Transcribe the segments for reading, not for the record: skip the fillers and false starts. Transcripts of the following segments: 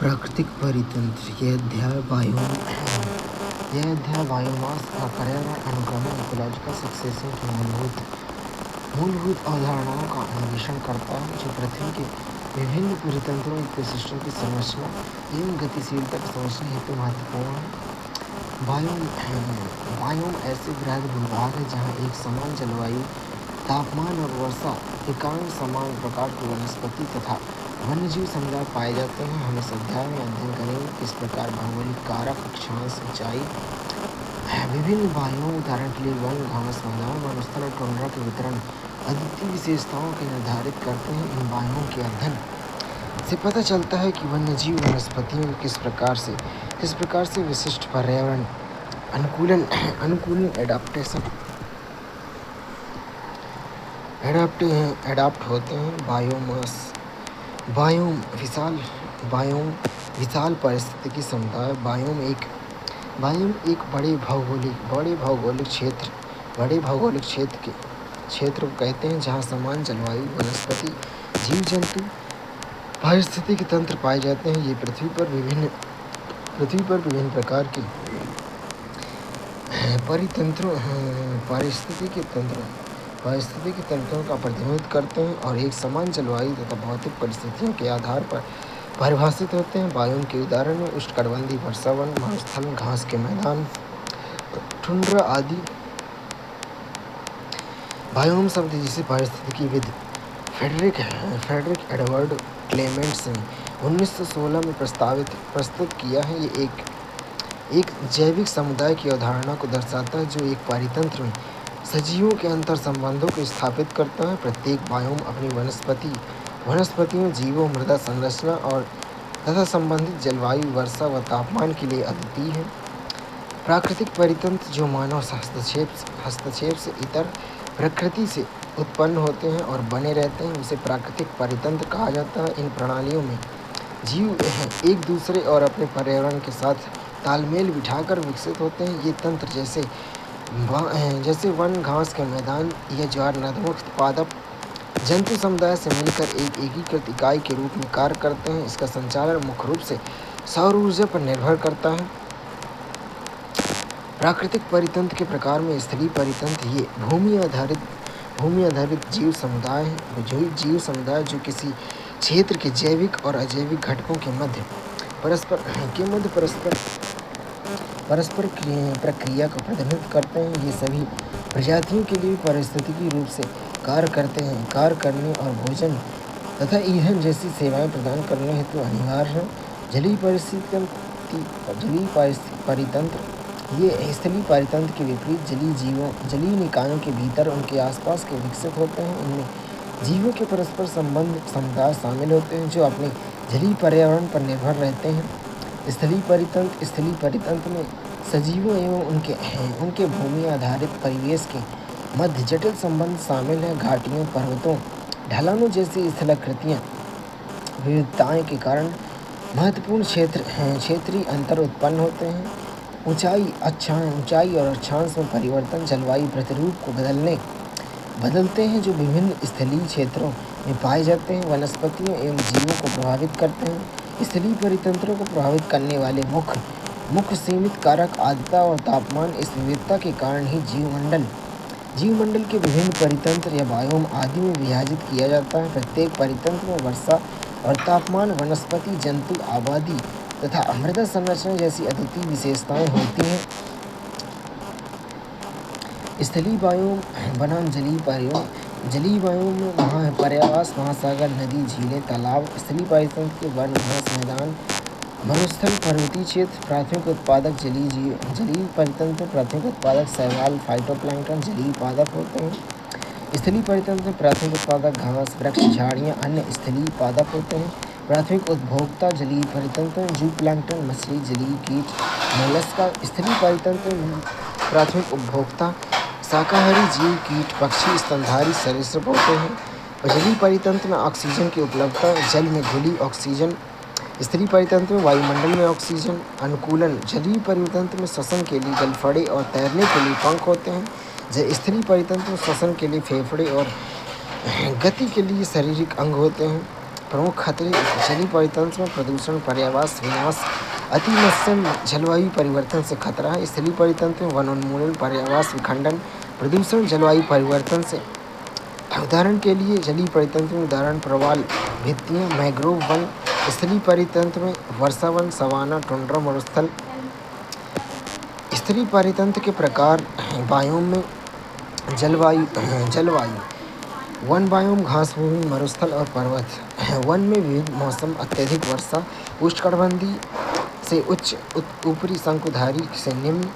प्राकृतिक परितंत्र। यह अध्याय बायोमास और पर्यावरण अनुक्रमण इकोलॉजिकल सक्सेशन की मूलभूत अवधारणाओं का अन्वेषण करता है, जो पृथ्वी के विभिन्न परितंत्रों इकोसिस्टम की संरचना एवं गतिशीलता को समझने हेतु महत्वपूर्ण है। बायोम ऐसे वृहद भूभाग है जहाँ एक समान जलवायु, तापमान और वर्षा के कारण समान प्रकार की वनस्पति तथा वन्यजीव समुदाय पाए जाते हैं। हम इस अध्याय में अध्ययन करेंगे किस प्रकार भौगोलिक कारक, अक्षांश, ऊंचाई, विभिन्न बायोम, उदाहरण के लिए वन, घास मैदान, वनस्थल और टुंड्रा के वितरण अद्वितीय विशेषताओं के निर्धारित करते हैं। इन बायोम के अध्ययन से पता चलता है कि वन्यजीव वनस्पतियों को किस प्रकार से विशिष्ट पर्यावरण अनुकूलन एडाप्ट होते हैं। बायोम विशाल पारिस्थितिकी समुदाय। बायोम एक बड़े भौगोलिक क्षेत्र को कहते हैं जहाँ समान जलवायु, वनस्पति, जीव जंतु, पारिस्थितिकी तंत्र पाए जाते हैं। ये पृथ्वी पर विभिन्न प्रकार के पारिस्थितिकी तंत्रों का प्रतिनिधित्व करते हैं और एक समान जलवायु तथा भौतिक परिस्थितियों के आधार पर परिभाषित होते हैं। बायोम के उदाहरण में उष्णकटिबंधीय वर्षावन, मरुस्थल, घास के मैदान, टुंड्रा आदि। बायोम शब्द जिसे पारिस्थितिकीविद फ्रेडरिक एडवर्ड क्लेमेंट्स ने 1916 में प्रस्तुत किया है, ये एक जैविक समुदाय की अवधारणा को दर्शाता है जो एक परितंत्र में सजीवों के अंतर संबंधों को स्थापित करता है। प्रत्येक बायोम अपनी वनस्पतियों, जीवों, मृदा संरचना और तथा संबंधित जलवायु, वर्षा व तापमान के लिए अद्वितीय है। प्राकृतिक परितंत्र जो मानव हस्तक्षेप से इतर प्रकृति से उत्पन्न होते हैं और बने रहते हैं, उसे प्राकृतिक परितंत्र कहा जाता है। इन प्रणालियों में जीव एक दूसरे और अपने पर्यावरण के साथ तालमेल बिठाकर विकसित होते हैं। ये तंत्र जैसे वन, घास के मैदान या ज्वार नदमुख पादप जंतु समुदाय से मिलकर एक एकीकृत इकाई के रूप में कार्य करते हैं। इसका संचालन मुख्य रूप से सौर ऊर्जा पर निर्भर करता है। प्राकृतिक परितंत्र के प्रकार में स्थलीय परितंत्र ये भूमि आधारित जीव समुदाय हैं, जो किसी क्षेत्र के जैविक और अजैविक घटकों के मध्य परस्पर प्रक्रिया का प्रतिनिधित्व करते हैं। ये सभी प्रजातियों के लिए पारिस्थितिकी रूप से कार्य करने और भोजन तथा ईंधन जैसी सेवाएं प्रदान करने हेतु अनिवार्य हैं। जलीय परितंत्र ये स्थलीय परितंत्र के विपरीत जलीय निकायों के भीतर उनके आसपास के विकसित होते हैं। इनमें जीवों के परस्पर संबंध समुदाय शामिल होते हैं जो अपने जलीय पर्यावरण पर निर्भर रहते हैं। स्थलीय परितंत्र में सजीवों एवं उनके भूमि आधारित परिवेश के मध्य जटिल संबंध शामिल हैं। घाटियों, पर्वतों, ढलानों जैसी स्थलाकृतियाँ विविधताएं के कारण महत्वपूर्ण क्षेत्रीय अंतर उत्पन्न होते हैं। ऊंचाई और अक्षांश में परिवर्तन जलवायु प्रतिरूप को बदलते हैं जो विभिन्न स्थलीय क्षेत्रों में पाए जाते हैं। वनस्पतियों एवं जीवों को प्रभावित करते हैं। स्थलीय परितंत्रों को प्रभावित करने वाले मुख्य सीमित कारक आर्द्रता और तापमान। इस विविधता के कारण ही जीवमंडल के विभिन्न परितंत्र या बायोम आदि में विभाजित किया जाता है। प्रत्येक परितंत्र में वर्षा और तापमान, वनस्पति, जंतु आबादी तथा मृदा संरचना जैसी अद्वितीय विशेषताएं होती हैं। स्थलीय बायोम बनाम जलीय बायोम में पर्यावरण, महासागर, नदी, झीलें, तालाब। स्थलीय परितंत्र के वन, घास मैदान, मरुस्थल, पर्वतीय क्षेत्र। प्राथमिक उत्पादक जलीय परितंत्र में प्राथमिक उत्पादक शैवाल, फाइटोप्लैंक्टन, जलीय पादप होते हैं। स्थलीय परितंत्र में प्राथमिक उत्पादक घास, वृक्ष, झाड़ियाँ, अन्य स्थलीय पादप होते हैं। प्राथमिक उपभोक्ता जलीय परितंत्र में जूप्लैंक्टन, मछली, जलीय कीट, मोलस्का। स्थलीय परितंत्र में प्राथमिक उपभोक्ता शाकाहारी जीव, कीट, पक्षी, स्तनधारी सरीसृप होते हैं। और जलीय परितंत्र में ऑक्सीजन की उपलब्धता, जल में घुली ऑक्सीजन। स्थलीय परितंत्र में वायुमंडल में ऑक्सीजन अनुकूलन। जलीय परितंत्र में श्वसन के लिए गलफड़े और तैरने के लिए पंख होते हैं। स्थलीय परितंत्र में श्वसन के लिए फेफड़े और गति के लिए शारीरिक अंग होते हैं। प्रमुख खतरे जलीय परितंत्र में प्रदूषण, पर्यावरण विनाश, अतिमत्स्यन, जलवायु परिवर्तन से खतरा है। स्थलीय परितंत्र में वनोन्मूलन, पर्यावरण विखंडन, प्रदूषण, जलवायु परिवर्तन से उदाहरण के लिए जलीय परितंत्र में उदाहरण प्रवाल भित्तियाँ, मैंग्रोव वन। स्थलीय परितंत्र में वर्षावन, सवाना, टुंड्रा, मरुस्थल। स्थलीय परितंत्र के प्रकार बायोम में जलवायु वन बायोम, घास भूमि, मरुस्थल और पर्वत। वन में विविध मौसम, अत्यधिक वर्षा, उष्णकटिबंधीय से उच्च, ऊपरी शंकुधारी से निम्न।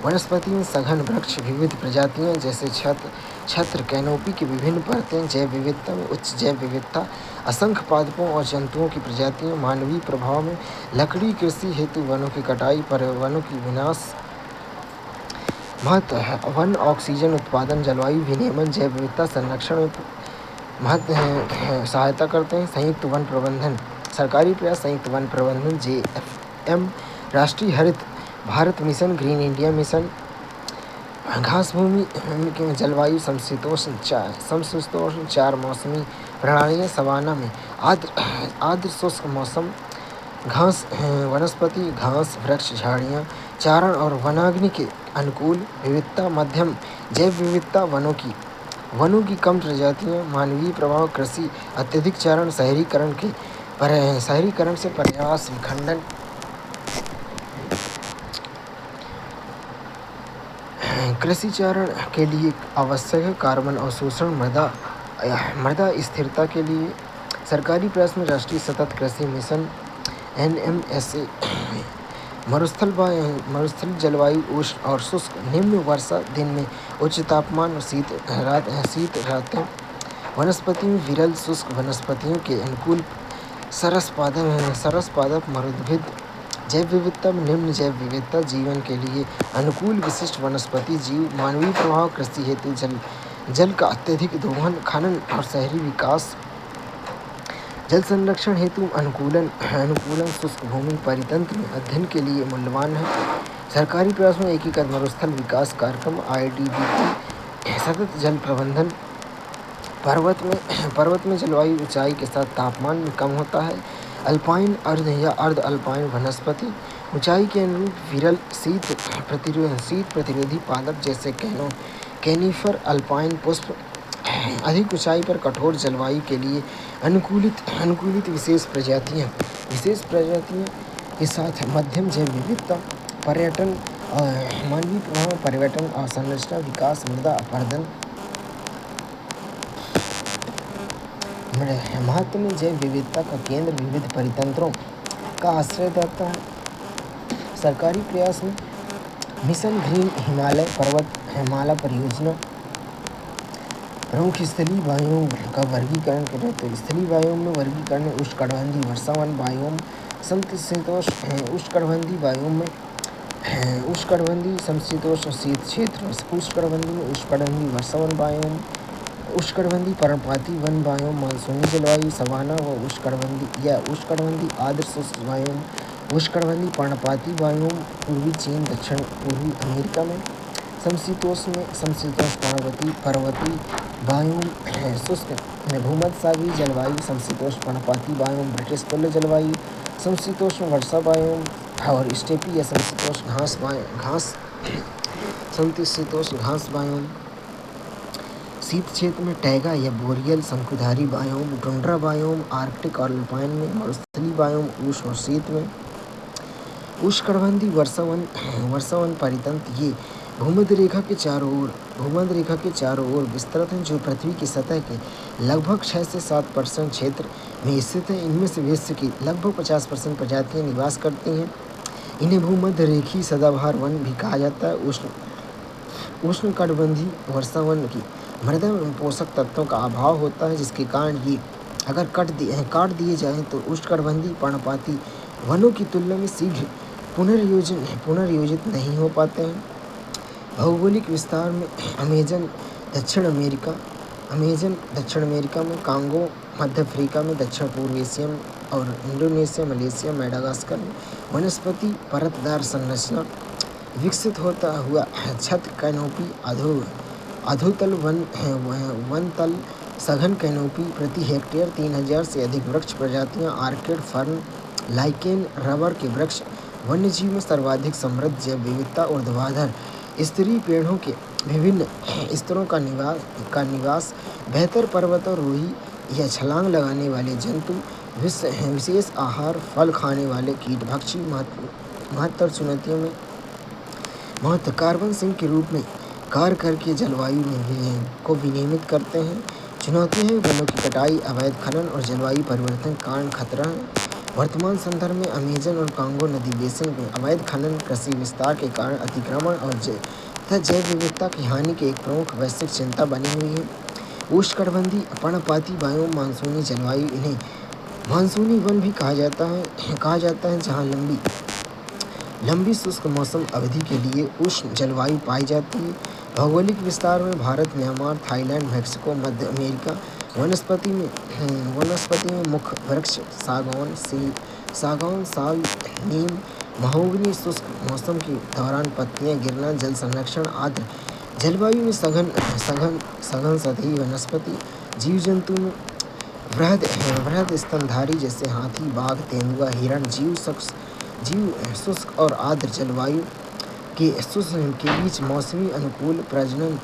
वनस्पति में सघन वृक्ष, विविध प्रजातियां जैसे छत्र, कैनोपी की विभिन्न परतें। जैव विविधता में उच्च जैव विविधता, असंख्य पादपों और जंतुओं की प्रजातियां। मानवीय प्रभाव में लकड़ी, कृषि हेतु वनों की कटाई, वनों की विनाश। महत्व है वन ऑक्सीजन उत्पादन, जलवायु विनियमन, जैव विविधता संरक्षण में महत्व सहायता करते हैं। संयुक्त वन प्रबंधन, सरकारी प्रयास, संयुक्त वन प्रबंधन, JFM, राष्ट्रीय हरित Bharat mission, green India mission. घास भूमि के जलवायु समशीतोष्ण 4 मौसमी प्रणालियाँ। सवाना में आर्द्र शुष्क मौसम। घास वनस्पति, घास, वृक्ष, झाड़ियाँ, चारण और वनाग्नि के अनुकूल। विविधता मध्यम जैव विविधता, वनों की कम प्रजातियाँ। मानवीय प्रभाव, कृषि, अत्यधिक चारण, शहरीकरण से पर्यावरण विखंडन। कृषि चारण के लिए आवश्यक है कार्बन अवशोषण, मृदा स्थिरता के लिए। सरकारी प्रयास में राष्ट्रीय सतत कृषि मिशन NMSA। मरुस्थल जलवायु उष्ण और शुष्क, निम्न वर्षा, दिन में उच्च तापमान और शीत रातें। वनस्पति में विरल शुष्क वनस्पतियों के अनुकूल, सरस पादप, मरुद्भिद। जैव विविधता में निम्न जैव विविधता, जीवन के लिए अनुकूल विशिष्ट वनस्पति जीव। मानवीय प्रभाव, कृषि हेतु जल का अत्यधिक दोहन, खनन और शहरी विकास। जल संरक्षण हेतु अनुकूलन शुष्क भूमि परितंत्र में अध्ययन के लिए मूल्यवान है। सरकारी प्रयास में एकीकृत मरुस्थल विकास कार्यक्रम IDDP। सतत जल प्रबंधन, पर्वत में जलवायु ऊंचाई के साथ तापमान में कम होता है। अल्पाइन, अर्ध या अर्ध अल्पाइन वनस्पति, ऊंचाई के अनुरूप विरल, शीत प्रतिरोधी पादप जैसे कैनिफर, अल्पाइन पुष्प। अधिक ऊंचाई पर कठोर जलवायु के लिए अनुकूलित विशेष प्रजातियां के साथ मध्यम जैव विविधता। पर्यटन, मानवीय प्रभाव, पर्यटन और संरचना विकास, मृदा अपरदन। महत्व में जैव विविधता का केंद्र विविध परितंत्रों का आश्रय देता है। सरकारी प्रयास में मिशन ग्रीन हिमालय पर्वत हिमालय परियोजना। प्रमुख स्थलीय बायोम का वर्गीकरण करें तो स्थलीय बायोम में वर्गीकरण में उष्णकटिबंधीय वर्षावन बायोम, समशीतोष्ण उष्णकटिबंधीय बायोम में उष्णकटिबंधीय समशीतोष्ण शीत क्षेत्र। उष्णकटिबंधीय में उष्णकटिबंधीय वर्षावन बायोम, उष्णकटिबंधीय पर्णपाती वन बायोम, मानसूनी जलवायु सवाना व उष्णकटिबंधीय आर्द्र शुष्क बायोम, उष्णकटिबंधीय पर्णपाती बायोम पूर्वी चीन, दक्षिण पूर्वी अमेरिका में। समशीतोष्ण पर्वतीय बायोम, शुष्क भूमध्यसागरीय जलवायु, समशीतोष्ण पर्णपाती बायोम, ब्रिटिश तुल्य जलवायु, समशीतोष्ण वर्षा बायोम और स्टेपी या समशीतोष्ण घास बायोम। शीत क्षेत्र में टैगा या बोरियल शंकुधारी बायोम, टुंड्रा बायोम, आर्कटिक और अल्पाइन में। मरुस्थलीय बायोम, उष्ण और शीत में। उष्णकटिबंधीय वर्षावन परितंत्र ये भूमध्य रेखा के चारों ओर विस्तृत हैं, जो पृथ्वी की सतह के लगभग 6 से 7% क्षेत्र में स्थित हैं। इनमें से विश्व की लगभग 50% प्रजातियां निवास करती हैं। इन्हें भूमध्य रेखीय सदाबहार वन भी कहा जाता है। उष्णकटिबंधीय वर्षावन की मृदा में पोषक तत्वों का अभाव होता है, जिसके कारण ये अगर काट दिए जाएं तो उष्णकटिबंधीय पर्णपाती वनों की तुलना में शीघ्र पुनर्योजित नहीं हो पाते हैं। भौगोलिक विस्तार में अमेजन दक्षिण अमेरिका में, कांगो मध्य अफ्रीका में, दक्षिण पूर्व एशिया में और इंडोनेशिया, मलेशिया, मेडागास्कर में। वनस्पति परतदार संरचना, विकसित होता हुआ छत कैनोपी, अधोतल वन तल सघन कैनोपी, प्रति हेक्टेयर 3000 से अधिक वृक्ष प्रजातियां, ऑर्किड, फर्न, लाइकेन, रबर के वृक्ष। वन्यजीव में सर्वाधिक समृद्ध जैव विविधता, ऊर्ध्वाधर स्तरीय पेड़ों के विभिन्न स्तरों का निवास, बेहतर पर्वतारोही या छलांग लगाने वाले जंतु, विशेष आहार, फल खाने वाले कीटभक्षी। महत्तर चुनौतियों में महत्व कार्बन सिंक के रूप में कार्य करके जलवायु को विनियमित करते हैं। चुनौतियाँ हैं वनों की कटाई, अवैध खनन और जलवायु परिवर्तन के कारण खतरा है। वर्तमान संदर्भ में अमेजन और कांगो नदी बेसिन में अवैध खनन, कृषि विस्तार के कारण अतिक्रमण और जैव विविधता की हानि की एक प्रमुख वैश्विक चिंता बनी हुई है। उष्णकटिबंधीय पर्णपाती बायोम, मानसूनी जलवायु, इन्हें मानसूनी वन भी कहा जाता है, जहाँ लंबी शुष्क मौसम अवधि के लिए उष्ण जलवायु पाई जाती है। भौगोलिक विस्तार में भारत, म्यांमार, थाईलैंड, मेक्सिको, मध्य अमेरिका। वनस्पति में मुख्य वृक्ष सागौन, साल, नीम, महोगनी। शुष्क मौसम के दौरान पत्तियां गिरना। जल संरक्षण, आर्द्र जलवायु में सघन सतही वनस्पति। जीव जंतु में वृहद स्तनधारी जैसे हाथी, बाघ, तेंदुआ, हिरण। जीव शुष्क और आर्द्र जलवायु के बीच मौसमी अनुकूल प्रजनन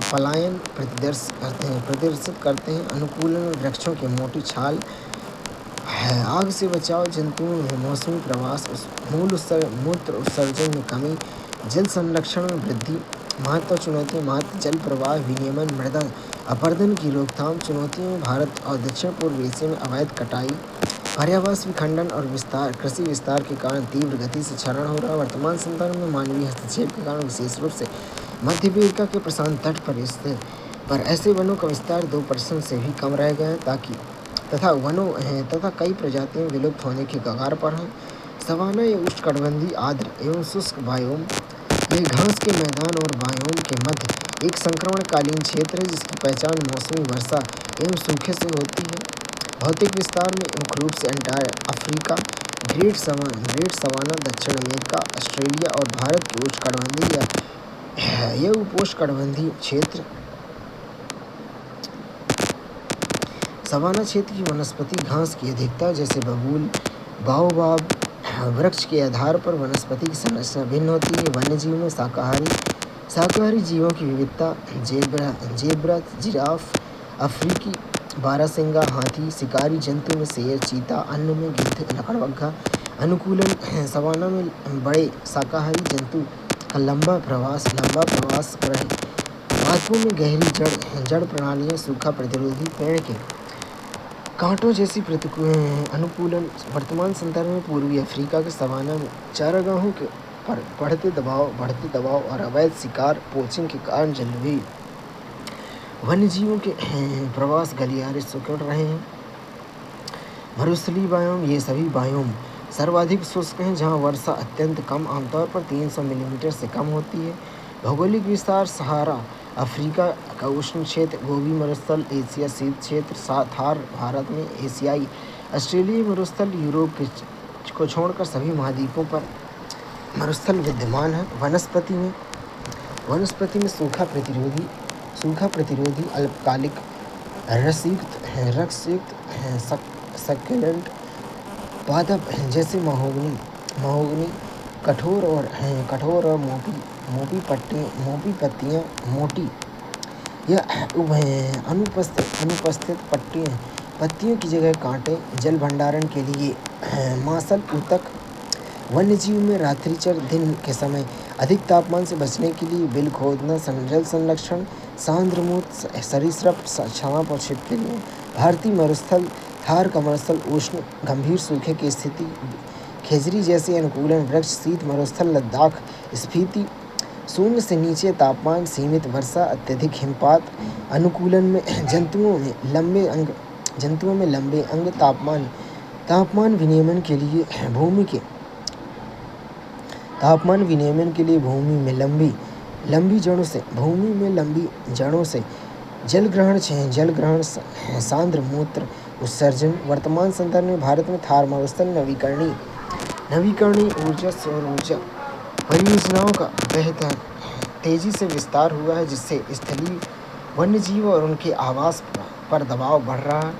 पलायन प्रदर्शित करते हैं। अनुकूलन, वृक्षों की मोटी छाल, आग से बचाव, जंतुओं में मौसमी प्रवास, मूत्र उत्सर्जन में कमी, जल संरक्षण में वृद्धि। महत्व चुनौतियाँ, जल प्रवाह विनियमन, मृदा अपरदन की रोकथाम। चुनौतियों में भारत और दक्षिण पूर्व एशिया में अवैध कटाई, पर्यावरण विखंडन और कृषि विस्तार के कारण तीव्र गति से क्षरण हो रहा है। वर्तमान संदर्भ में मानवीय हस्तक्षेप के कारण विशेष रूप से मध्य अमेरिका के प्रशांत तट पर ऐसे वनों का विस्तार 2% से भी कम रह गया है, तथा कई प्रजातियां विलुप्त होने के कगार पर हैं। सवाना या उष्णकटिबंधीय आर्द्र एवं शुष्क बायोम, यह घास के मैदान और बायोम के मध्य एक संक्रमणकालीन क्षेत्र है, जिसकी पहचान मौसमी वर्षा एवं सूखे से होती है। भौतिक विस्तार में मुख्य रूप से अफ्रीका, ग्रेट सवाना, दक्षिण अमेरिका, ऑस्ट्रेलिया और भारत के उष्णकटिबंधीय या उपोष्णकटिबंधीय क्षेत्र। सवाना क्षेत्र की वनस्पति घास की अधिकता, जैसे बबूल, बाओबाब वृक्ष के आधार पर वनस्पति की संरचना भिन्न होती है। वन्यजीव में शाकाहारी जीवों की विविधता, जेब्रा, जिराफ, अफ्रीकी बारहसिंगा हाथी। शिकारी जंतु में शेर, चीता। अन्न में गिद्ध, लकड़बग्घा। अनुकूलन, सवाना में बड़े शाकाहारी जंतु का लंबा प्रवास रहे। पादपों में गहरी जड़ प्रणालियाँ, सूखा प्रतिरोधी, पेड़ के कांटों जैसी अनुकूलन। वर्तमान संदर्भ में पूर्वी अफ्रीका के सवाना में चारागाहों के पर बढ़ते दबाव और अवैध शिकार, पोचिंग के कारण जलवायु वन्यजीवों के प्रवास गलियारे सिकुड़ रहे हैं। मरुस्थलीय बायोम, ये सभी बायोम सर्वाधिक शुष्क हैं, जहां वर्षा अत्यंत कम, आमतौर पर 300 मिलीमीटर से कम होती है। भौगोलिक विस्तार, सहारा अफ्रीका का उष्ण क्षेत्र, गोबी मरुस्थल, एशिया शीत क्षेत्र, थार भारत में, एशियाई ऑस्ट्रेलियाई मरुस्थल, यूरोप को छोड़कर सभी महाद्वीपों पर मरुस्थल विद्यमान है। वनस्पति में सूखा प्रतिरोधी अल्पकालिक रसयुक्त सक्यूलेंट पादप जैसे महोगनी कठोर और मोटी पत्तियां, मोटी या अनुपस्थित पत्तियों की जगह कांटे। जल भंडारण के लिए मांसल ऊतक। वन्यजीव में रात्रिचर, दिन के समय अधिक तापमान से बचने के लिए बिल खोदना। जल संरक्षण, सांद्रमूत सरीसृप, छाप और छिपकली में। भारतीय मरुस्थल, थार का मरुस्थल उष्ण गंभीर सूखे की स्थिति, खेजरी जैसे अनुकूलन वृक्ष। शीत मरुस्थल, लद्दाख, स्पीति, शून्य से नीचे तापमान, सीमित वर्षा, अत्यधिक हिमपात। अनुकूलन में जंतुओं में लंबे अंग, तापमान विनियमन के लिए भूमि में लंबी जड़ों से जल ग्रहण, सांद्र मूत्र उत्सर्जन। वर्तमान संदर्भ में भारत में थार मरुस्थल नवीकरणीय ऊर्जा, सौर ऊर्जा परियोजनाओं का बेहतर तेजी से विस्तार हुआ है, जिससे स्थलीय वन्यजीव और उनके आवास पर दबाव बढ़ रहा है।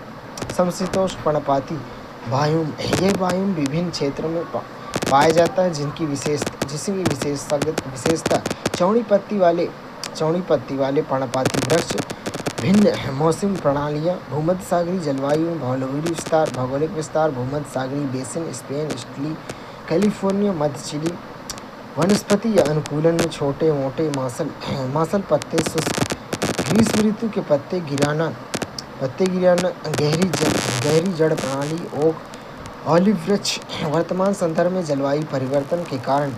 समशीतोष्ण पर्णपाती वायुम, यह वायुम विभिन्न क्षेत्रों में पाया जाता है जिसकी विशेषता चौड़ी पत्ती वाले पर्णपाती वृक्ष, भिन्न मौसमी प्रणालियाँ, भूमध्य सागरीय जलवायु में भौगोलिक विस्तार, भूमध्य सागरीय बेसिन, स्पेन, इटली, कैलिफोर्निया, मध्य चिली। वनस्पति या अनुकूलन में छोटे मोटे मांसल पत्ते शुष्क, ग्रीष्म ऋतु के पत्ते गिराना, गहरी जड़ प्रणाली, ओक, ऑलिव वृक्ष। वर्तमान संदर्भ में जलवायु परिवर्तन के कारण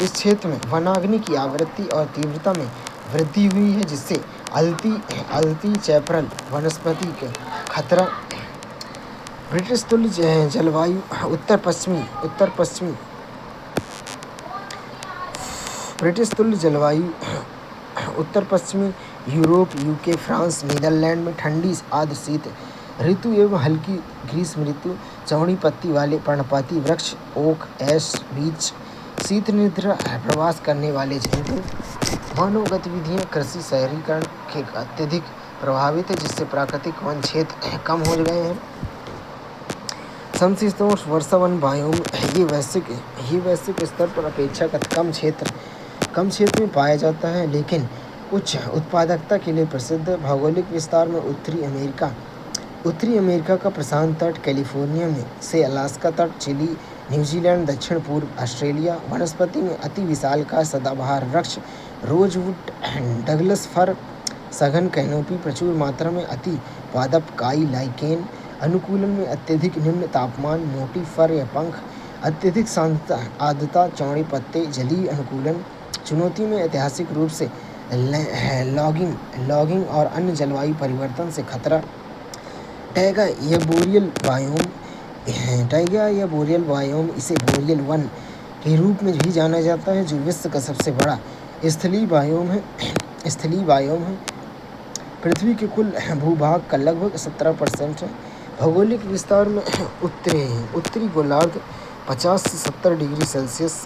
इस क्षेत्र में वनाग्नि की आवृत्ति और तीव्रता में वृद्धि हुई है, जिससे अल्टी चैपरल वनस्पति के खतरा। ब्रिटिश तुल्य जलवायु उत्तर पश्चिमी यूरोप, यूके, फ्रांस, नीदरलैंड में ठंडी आर्द्र शीत ऋतु एवं हल्की ग्रीष्म ऋतु। चौड़ी पत्ती वाले पर्णपाती वृक्ष, ओक, ऐश, बीच। शीत निद्रा प्रवास करने वाले जंतु। मानव गतिविधियाँ, कृषि शहरीकरण के अत्यधिक प्रभावित है, जिससे प्राकृतिक वन क्षेत्र कम हो गए हैं। समशीतोष्ण वर्षावन वायुम, ये वैश्विक स्तर पर अपेक्षाकृत कम क्षेत्र में पाया जाता है, लेकिन उच्च उत्पादकता के लिए प्रसिद्ध। भौगोलिक विस्तार में उत्तरी अमेरिका का प्रशांत तट, कैलिफोर्निया में से अलास्का तट, चिली, न्यूजीलैंड, दक्षिण पूर्व ऑस्ट्रेलिया। वनस्पति में अति विशालकाय सदाबहार वृक्ष, रोजवुड, डगलस फर, सघन कैनोपी, प्रचुर मात्रा में अति पादप काई लाइकेन। अनुकूलन में अत्यधिक निम्न तापमान, मोटी फर या पंख, अत्यधिक शांतता, आर्द्रता, चौड़े पत्ते। जलीय अनुकूलन चुनौती में ऐतिहासिक रूप से लॉगिंग और अन्य जलवायु परिवर्तन से खतरा। टैगा या बोरियल वायोम, इसे बोरियल वन के रूप में भी जाना जाता है, जो विश्व का सबसे बड़ा स्थलीय वायोम है। पृथ्वी के कुल भूभाग का लगभग 17% है। भौगोलिक विस्तार में उत्तरी गोलार्ध 50 से 70 डिग्री सेल्सियस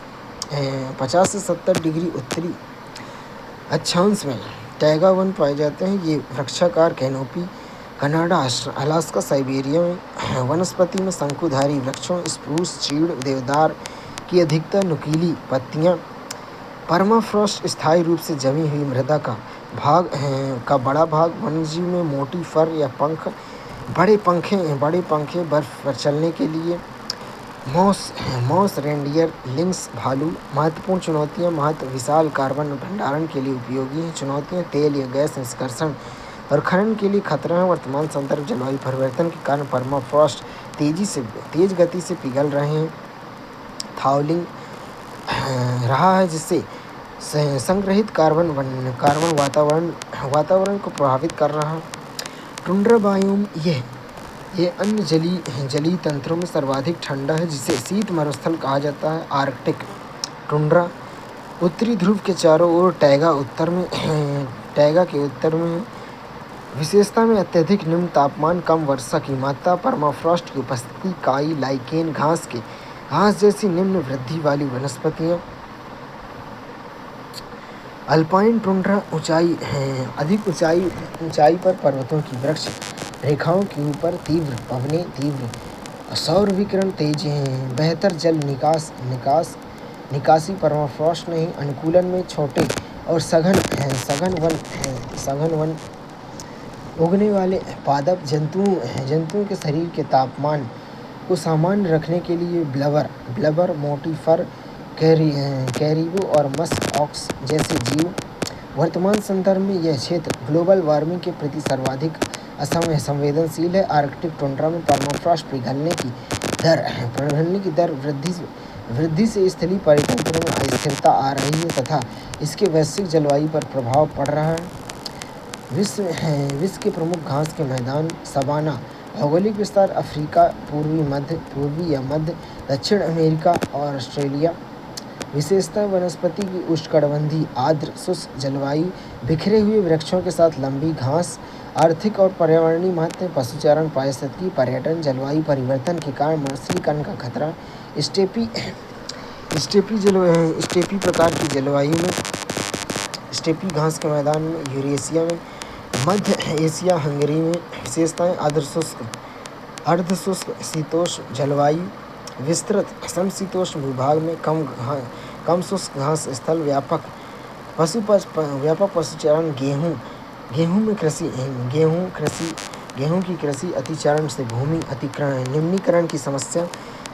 50 से 70 डिग्री उत्तरी अक्षांश में टैगा वन पाए जाते हैं। ये वृक्षाकार कैनोपी कनाडा, अलास्का, साइबेरिया में। वनस्पति में शंकुधारी वृक्षों, स्प्रूस, चीड़, देवदार की अधिकतर नुकीली पत्तियां। परमाफ्रॉस्ट स्थायी रूप से जमी हुई मृदा का बड़ा भाग। वन्यजीव में मोटी फर या पंख, बड़े पंखे बर्फ पर चलने के लिए। मॉस, रेंडियर, लिंक्स, भालू। महत्वपूर्ण चुनौतियाँ विशाल कार्बन भंडारण के लिए उपयोगी हैं। चुनौतियाँ तेल या गैस निष्कर्षण और खनन के लिए खतरा है। वर्तमान संदर्भ जलवायु परिवर्तन के कारण परमाफ्रॉस्ट तेज गति से पिघल रहे हैं, थाउलिंग रहा है, जिससे संग्रहित कार्बन वातावरण को प्रभावित कर रहा है। टुंड्रा बायोम, ये अन्य जलीय तंत्रों में सर्वाधिक ठंडा है, जिसे शीत मरुस्थल कहा जाता है। आर्कटिक टुंड्रा उत्तरी ध्रुव के चारों ओर, टैगा के उत्तर में। विशेषता में अत्यधिक निम्न तापमान, कम वर्षा की मात्रा, परमाफ्रॉस्ट की उपस्थिति, काई, लाइकेन, घास जैसी निम्न वृद्धि वाली वनस्पतियाँ। अल्पाइन टुंड्रा अधिक ऊंचाई पर पर्वतों की वृक्ष रेखाओं के ऊपर। तीव्र पवनें, सौर विकिरण तेज हैं, बेहतर जल निकासी। परमाफ्रॉस्ट नहीं। अनुकूलन में छोटे और सघन वन उगने वाले पादप जंतुओं के शरीर के तापमान को सामान्य रखने के लिए ब्लबर, मोटी फर, कैरिबो और मस्क ऑक्स जैसे जीव। वर्तमान संदर्भ में यह क्षेत्र ग्लोबल वार्मिंग के प्रति सर्वाधिक संवेदनशील है। आर्कटिक टुंड्रा में परमाफ्रॉस्ट पिघलने की दर वृद्धि से स्थलीय परितंत्र में अस्थिरता आ रही है तथा इसके वैश्विक जलवायु पर प्रभाव पड़ रहा है। विश्व के प्रमुख घास के मैदान, सवाना। भौगोलिक विस्तार अफ्रीका, पूर्वी या मध्य दक्षिण अमेरिका और ऑस्ट्रेलिया। विशेषता वनस्पति की उष्णकटिबंधीय आर्द्र शुष्क जलवायु, बिखरे हुए वृक्षों के साथ लंबी घास। आर्थिक और पर्यावरणीय महत्व, पशुचारण, पारिस्थितिकी, पर्यटन। जलवायु परिवर्तन के कारण मरुस्थलीकरण का खतरा। स्टेपी प्रकार की जलवायु में, स्टेपी घास के मैदान में, यूरेशिया में मध्य एशिया हंगरी में विशेषताएं अर्ध शुष्क शीतोष्ण जलवायु, विस्तृत समशीतोष्ण भूभाग में कम शुष्क घास स्थल, व्यापक पशुचारण, गेहूं की कृषि, अतिचारण से भूमि अतिक्रमण, निम्नीकरण की समस्या,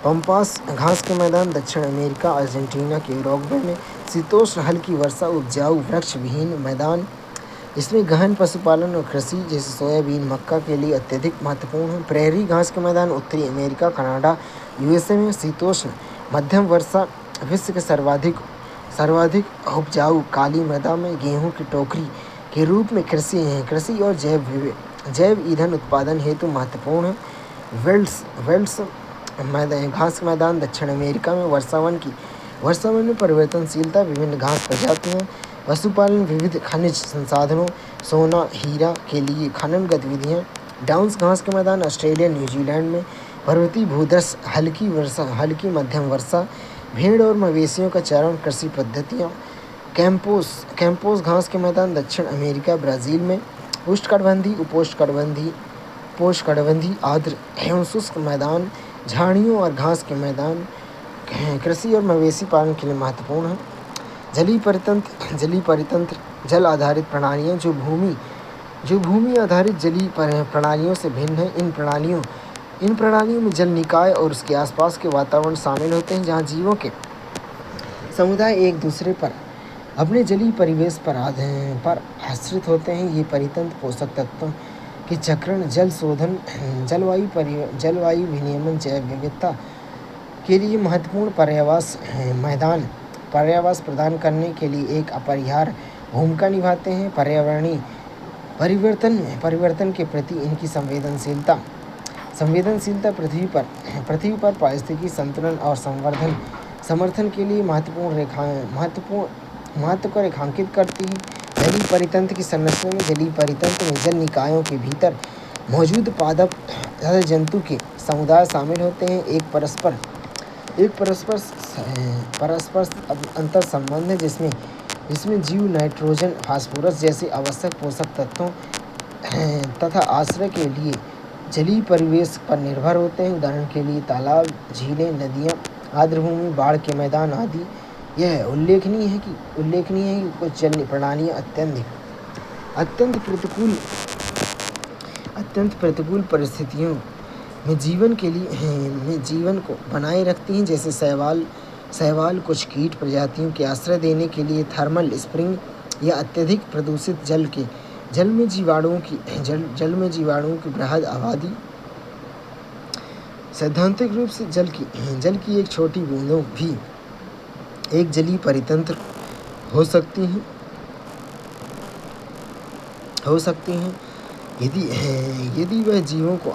पम्पास घास के मैदान, दक्षिण अमेरिका, अर्जेंटीना के यूरोग्वे में शीतोष्ण हल्की वर्षा, उपजाऊ वृक्ष विहीन मैदान। इसमें गहन पशुपालन और कृषि जैसे सोयाबीन, मक्का के लिए अत्यधिक महत्वपूर्ण है। प्रेरी घास के मैदान, उत्तरी अमेरिका, कनाडा, यूएसए में शीतोष्ण मध्यम वर्षा, विश्व के सर्वाधिक उपजाऊ काली मृदा में गेहूं की टोकरी के रूप में कृषि और जैव ईंधन उत्पादन हेतु महत्वपूर्ण है। वेल्स घास के मैदान, दक्षिण अमेरिका में वर्षावन में परिवर्तनशीलता, विभिन्न घास प्रजातियां, पशुपालन, विविध खनिज संसाधनों, सोना, हीरा के लिए खनन गतिविधियां। डाउन्स घास के मैदान, ऑस्ट्रेलिया, न्यूजीलैंड में पर्वतीय भूदृश्य, हल्की मध्यम वर्षा, भेड़ और मवेशियों का चारण, कृषि पद्धतियाँ। कैंपोस घास के मैदान, दक्षिण अमेरिका, ब्राज़ील में उष्णकटिबंधीय, उपोष्णकटिबंधीय आर्द्र एवं शुष्क मैदान, झाड़ियों और घास के मैदान, कृषि और मवेशी पालन के लिए महत्वपूर्ण है। जलीय परितंत्र जल आधारित प्रणालियाँ जो भूमि आधारित जलीय प्रणालियों से भिन्न है। इन प्रणालियों में जल निकाय और उसके आसपास के वातावरण शामिल होते हैं, जहाँ जीवों के समुदाय एक दूसरे पर अपने जलीय परिवेश पर आश्रित होते हैं। ये परितंत्र पोषक तत्वों के चक्रण, जल शोधन, जलवायु विनियमन, जैव विविधता के लिए महत्वपूर्ण पर्यावास प्रदान करने के लिए एक अपरिहार्य भूमिका निभाते हैं। पर्यावरणीय परिवर्तन के प्रति इनकी संवेदनशीलता पृथ्वी पर पारिस्थितिकी संतुलन और समर्थन के लिए महत्व को रेखांकित करती है। जलीय परितंत्र की संरचना में जलीय परितंत्र में जल निकायों के भीतर मौजूद पादप तथा जंतु के समुदाय शामिल होते हैं। एक परस्पर अंतर संबंध है जिसमें जीव नाइट्रोजन, फास्फोरस जैसे आवश्यक पोषक तत्वों तथा आश्रय के लिए जलीय परिवेश पर निर्भर होते हैं। उदाहरण के लिए तालाब, झीलें, नदियाँ, आर्द्रभूमि, बाढ़ के मैदान आदि। यह उल्लेखनीय है कि कुछ जल प्रणालियाँ अत्यंत प्रतिकूल परिस्थितियों में जीवन को बनाए रखती हैं, जैसे शैवाल कुछ कीट प्रजातियों के आश्रय देने के लिए थर्मल स्प्रिंग या अत्यधिक प्रदूषित जल में जीवाणुओं की बृहद आबादी। सैद्धांतिक रूप से जल की एक छोटी बूंदों भी एक जलीय परितंत्र हो सकती हैं यदि वह जीवों को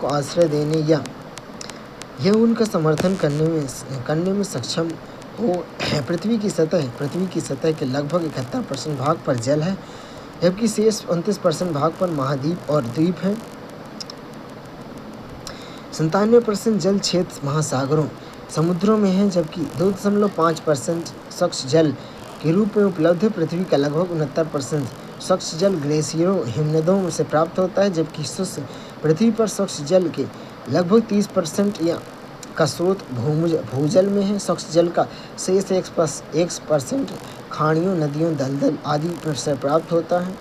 आश्रय देने या उनका समर्थन करने में सक्षम हो। पृथ्वी की सतह के लगभग 71% भाग पर जल है, जबकि शेष 29% भाग पर महाद्वीप और द्वीप हैं। 97% जल क्षेत्र महासागरों, समुद्रों में है, जबकि 2.5% स्वच्छ जल के रूप में उपलब्ध है। पृथ्वी का लगभग 69% स्वच्छ जल ग्लेशियरों, हिमनदों से प्राप्त होता है, जबकि पृथ्वी पर स्वच्छ जल के लगभग 30% का स्रोत भूजल में है। स्वच्छ जल का शेष 1% खाड़ियों, नदियों, दलदल आदि से प्राप्त होता है।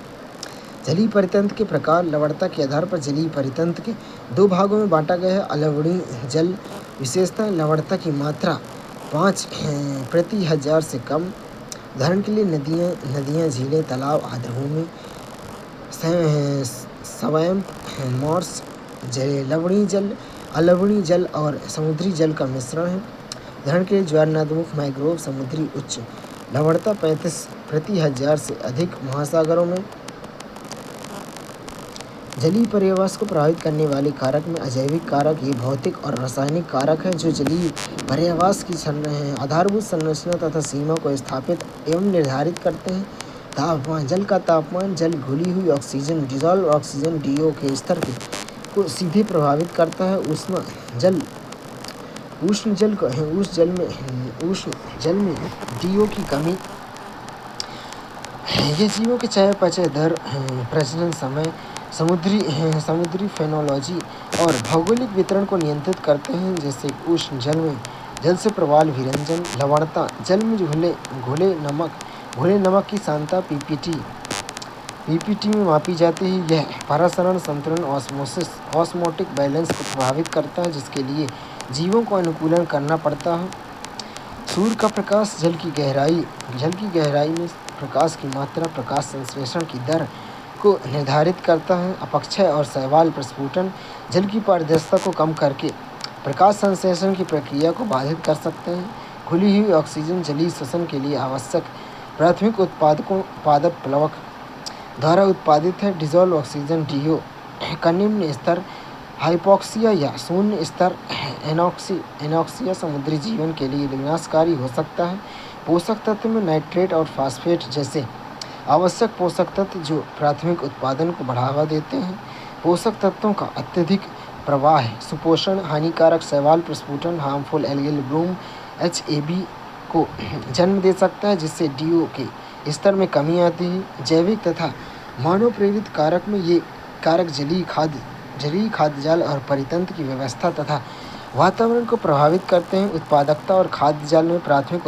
जलीय परितंत्र के प्रकार लवणता के आधार पर जलीय परितंत्र के 2 भागों में बांटा गया है। अलवणीय जल विशेषता, लवणता की मात्रा 5/1000 से कम। उदाहरण के लिए नदियाँ, झीलें, तालाब, आर्द्रभूमि, स्वयं मॉर्स अलवणीय जल और समुद्री जल का मिश्रण है। उदाहरण के लिए ज्वारनदमुख, मैंग्रोव, समुद्री उच्च लवणता 35/1000 से अधिक। महासागरों में जलीय पर्यावरण को प्रभावित करने वाले कारक में अजैविक कारक, ये भौतिक और रासायनिक कारक हैं जो जलीय पर्यावरण की आधारभूत संरचना तथा सीमा को स्थापित एवं निर्धारित करते हैं। तापमान, जल का तापमान जल घुली हुई ऑक्सीजन डिजॉल्व ऑक्सीजन DO के स्तर को सीधे प्रभावित करता है। उष्ण जल में DO की कमी ये जीवों के चयापचय दर, प्रजनन समय, समुद्री फेनोलॉजी और भौगोलिक वितरण को नियंत्रित करते हैं, जैसे उष्ण जल में जल से प्रवाल विरंजन, लवणता, जल में घुले नमक की सांद्रता पीपीटी में मापी जाती है। यह परासरण, संतुलन, ऑस्मोटिक बैलेंस को प्रभावित करता है, जिसके लिए जीवों को अनुकूलन करना पड़ता है। सूर्य का प्रकाश, जल की गहराई में प्रकाश की मात्रा, प्रकाश संश्लेषण की दर को निर्धारित करता है। अपक्षय और शैवाल प्रस्फुटन जल की पारदर्शिता को कम करके प्रकाश संश्लेषण की प्रक्रिया को बाधित कर सकते हैं। खुली हुई ऑक्सीजन जलीय श्वसन के लिए आवश्यक प्राथमिक उत्पादक प्लवक द्वारा उत्पादित है। डिजॉल्व ऑक्सीजन DO का निम्न स्तर हाइपोक्सिया या शून्य स्तर एनॉक्सिया समुद्री जीवन के लिए विनाशकारी हो सकता है। पोषक तत्व में नाइट्रेट और फास्फेट जैसे आवश्यक पोषक तत्व जो प्राथमिक उत्पादन को बढ़ावा देते हैं। पोषक तत्वों का अत्यधिक प्रवाह सुपोषण, हानिकारक शैवाल प्रस्फुटन, हार्मफुल एल्गल ब्लूम HAB को जन्म दे सकता है, जिससे DO के स्तर में कमी आती है। जैविक तथा मानव प्रेरित कारक में ये कारक जलीय खाद्य जाल और परितंत्र की व्यवस्था तथा वातावरण को प्रभावित करते हैं। उत्पादकता और खाद्य जाल में प्राथमिक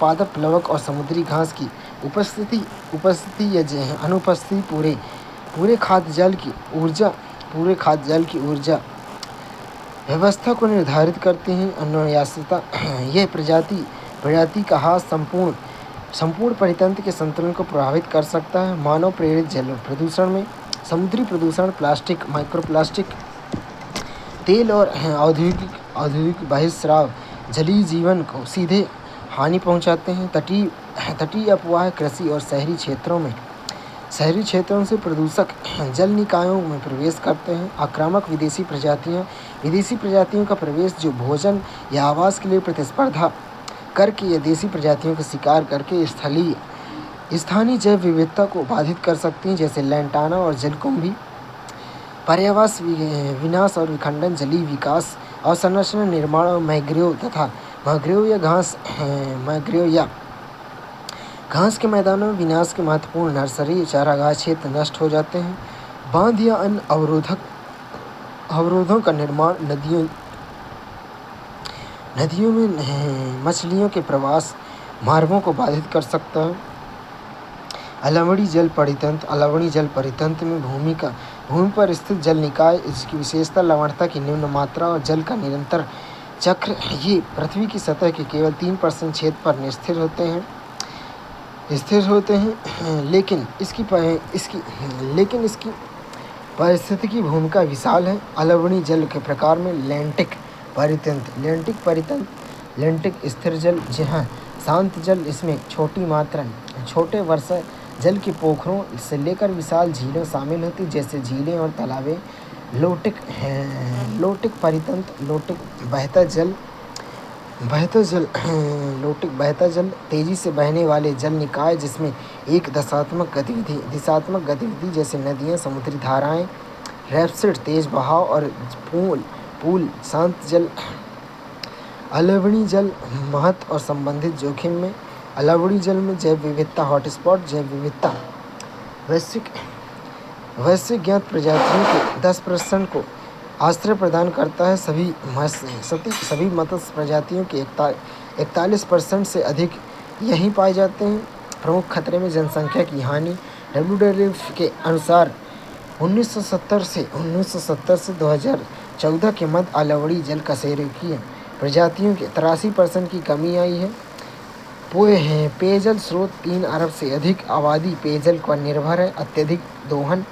पादप प्लवक और समुद्री घास की उपस्थिति या अनुपस्थिति पूरे खाद्य जाल की ऊर्जा व्यवस्था को निर्धारित करते हैं। अनुयासिता, यह प्रजाति का हास संपूर्ण परितंत्र के संतुलन को प्रभावित कर सकता है। मानव प्रेरित जल प्रदूषण में समुद्री प्रदूषण, प्लास्टिक, माइक्रोप्लास्टिक, तेल और औद्योगिक बहिस्राव जलीय जीवन को सीधे हानि पहुंचाते हैं। तटीय अपवाह, कृषि और शहरी क्षेत्रों से प्रदूषक जल निकायों में प्रवेश करते हैं। आक्रामक विदेशी प्रजातियों का प्रवेश जो भोजन या आवास के लिए प्रतिस्पर्धा करके या देशी प्रजातियों का शिकार करके स्थानीय जैव विविधता को बाधित कर सकती हैं, जैसे लैंटाना और जलकुंभी। पर्यावरण विनाश और विखंडन, जलीय विकास और संरचना निर्माण और मैंग्रोव या घास के मैदानों में विनाश के महत्वपूर्ण नर्सरी चारागाह क्षेत्र नष्ट हो जाते हैं। बांध या अन्य अवरोधों का निर्माण नदियों में मछलियों के प्रवास मार्गों को बाधित कर सकता है। अलावड़ी जल परितंत्र में भूमि पर स्थित जल निकाय, इसकी विशेषता लवणता की निम्न मात्रा और जल का निरंतर चक्र। ये पृथ्वी की सतह के केवल 3% क्षेत्र पर स्थिर होते हैं, लेकिन इसकी पारिस्थितिकी भूमिका विशाल है। अलावड़ी जल के प्रकार में लैंटिक स्थिर जल, जहाँ शांत जल, इसमें छोटे वर्षा जल के पोखरों से लेकर विशाल झीलें शामिल होती, जैसे झीलें और तालाबें। लोटिक बहता जल तेजी से बहने वाले जल निकाय, जिसमें एक दिशात्मक गतिविधि जैसे नदियाँ, समुद्री धाराएं, रैप्सिड तेज बहाव और पूल। शांत जल अलावड़ी जल महत्व और संबंधित जोखिम में अलावड़ी जल में जैव विविधता हॉटस्पॉट। जैव विविधता वैश्विक ज्ञात प्रजातियों के 10% को आश्रय प्रदान करता है। सभी मत्स्य प्रजातियों के 41% से अधिक यहीं पाए जाते हैं। प्रमुख खतरे में जनसंख्या की हानि। WWF के अनुसार 1970 से 2014 के मध्य अलावड़ी जल कशेरुकीय प्रजातियों के 83% की कमी आई है। पेयजल स्रोत 3 अरब से अधिक आबादी पेयजल पर निर्भर है। अत्यधिक दोहन,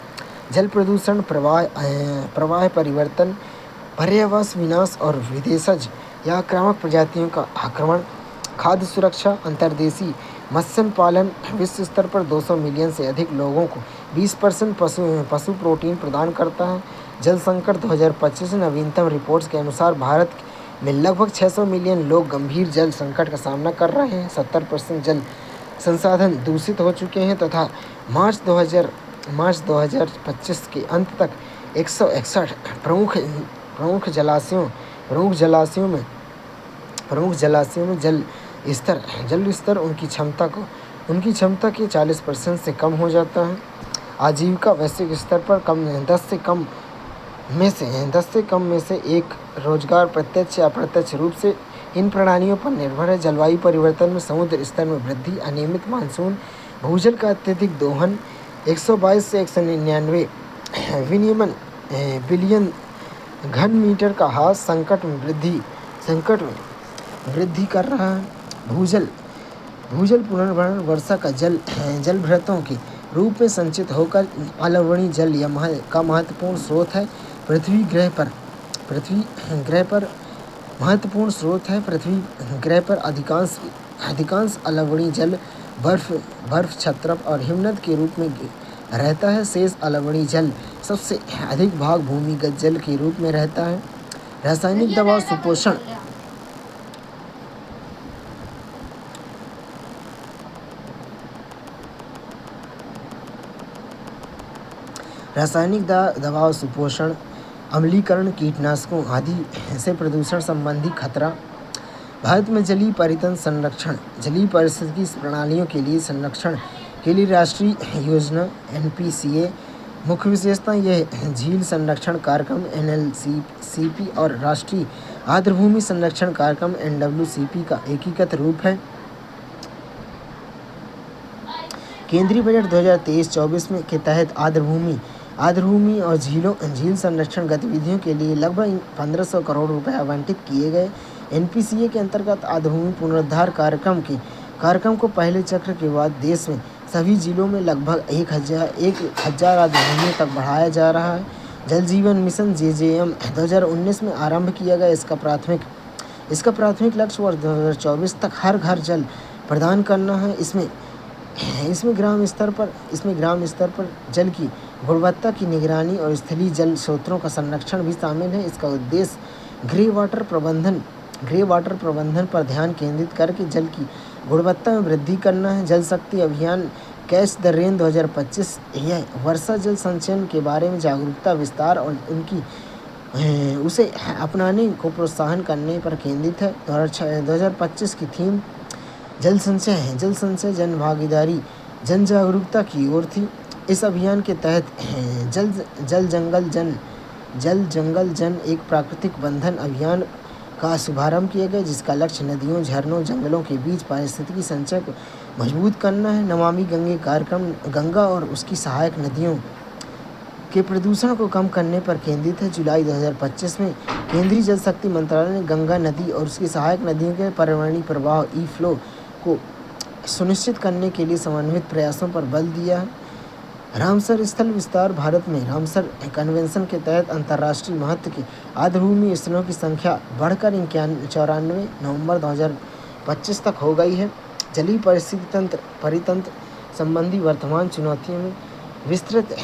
जल प्रदूषण, प्रवाह परिवर्तन, पर्यावरण विनाश और विदेशज या आक्रामक प्रजातियों का आक्रमण। खाद्य सुरक्षा, अंतर्देशीय मत्स्य पालन विश्व स्तर पर 200 मिलियन से अधिक लोगों को 20% पशु प्रोटीन प्रदान करता है। जल संकट 2025 नवीनतम रिपोर्ट्स के अनुसार भारत में लगभग 600 मिलियन लोग गंभीर जल संकट का सामना कर रहे हैं। 70% जल संसाधन दूषित हो चुके हैं तथा मार्च 2025 के अंत तक 161 प्रमुख जलाशयों में जल स्तर उनकी क्षमता को उनकी क्षमता के 40% से कम हो जाता है। आजीविका वैश्विक स्तर पर 10 से कम में से एक रोजगार प्रत्यक्ष या अप्रत्यक्ष रूप से इन प्रणालियों पर निर्भर है। जलवायु परिवर्तन में समुद्र स्तर में वृद्धि, अनियमित मानसून, भूजल का अत्यधिक दोहन, 122 से 199 विनियमन बिलियन घन मीटर का ह्रास संकट में वृद्धि कर रहा है। भूजल पुनर्भरण वर्षा का जलभृतों के रूप में संचित होकर अलवणीय जल का महत्वपूर्ण स्रोत है। पृथ्वी ग्रह पर अधिकांश अलवणीय जल बर्फ छत्रप और हिमनद के रूप में रहता है। शेष अलवणीय जल सबसे अधिक भाग भूमिगत जल के रूप में रहता है। रासायनिक दबाव सुपोषण अम्लीकरण, कीटनाशकों आदि से प्रदूषण संबंधी खतरा। भारत में जलीय परितंत्र संरक्षण, जलीय पारिस्थितिकी प्रणालियों के लिए संरक्षण के लिए राष्ट्रीय योजना NPCA मुख्य विशेषता यह झील संरक्षण कार्यक्रम NLCP और राष्ट्रीय आर्द्रभूमि संरक्षण कार्यक्रम NWCP का एकीकृत रूप है। केंद्रीय बजट 2023-24 में के तहत आर्द्रभूमि और झील संरक्षण गतिविधियों के लिए लगभग 1500 करोड़ रुपए आवंटित किए गए। NPCA के अंतर्गत आर्द्रभूमि पुनरुद्धार कार्यक्रम को पहले चक्र के बाद देश में सभी जिलों में लगभग 1000 आर्द्रभूमियों तक बढ़ाया जा रहा है। जल जीवन मिशन JJM 2019 में आरंभ किया गया। इसका प्राथमिक लक्ष्य वर्ष 2024 तक हर घर जल प्रदान करना है। इसमें ग्राम स्तर पर जल की गुणवत्ता की निगरानी और स्थलीय जल स्रोतों का संरक्षण भी शामिल है। इसका उद्देश्य ग्रे वाटर प्रबंधन पर ध्यान केंद्रित करके जल की गुणवत्ता में वृद्धि करना है। जल शक्ति अभियान कैच द रेन 2025 यह वर्षा जल संचयन के बारे में जागरूकता विस्तार और उसे अपनाने को प्रोत्साहन करने पर केंद्रित है। 2025 की थीम जल संचय जन भागीदारी जन जागरूकता की ओर थी। इस अभियान के तहत जल जंगल जन एक प्राकृतिक बंधन अभियान का शुभारंभ किया गया, जिसका लक्ष्य नदियों, झरनों, जंगलों के बीच पारिस्थितिकी संचय को मजबूत करना है। नमामि गंगे कार्यक्रम गंगा और उसकी सहायक नदियों के प्रदूषण को कम करने पर केंद्रित है। जुलाई 2025 में केंद्रीय जल शक्ति मंत्रालय ने गंगा नदी और उसकी सहायक नदियों के पर्यावरणीय प्रवाह फ्लो को सुनिश्चित करने के लिए समन्वित प्रयासों पर बल दिया है। रामसर स्थल विस्तार भारत में रामसर कन्वेंशन के तहत अंतर्राष्ट्रीय महत्व के आर्द्रभूमि स्थलों की संख्या बढ़कर 94 नवंबर 2025 तक हो गई है। जलीय परितंत्र संबंधी वर्तमान चुनौतियों में विस्तृत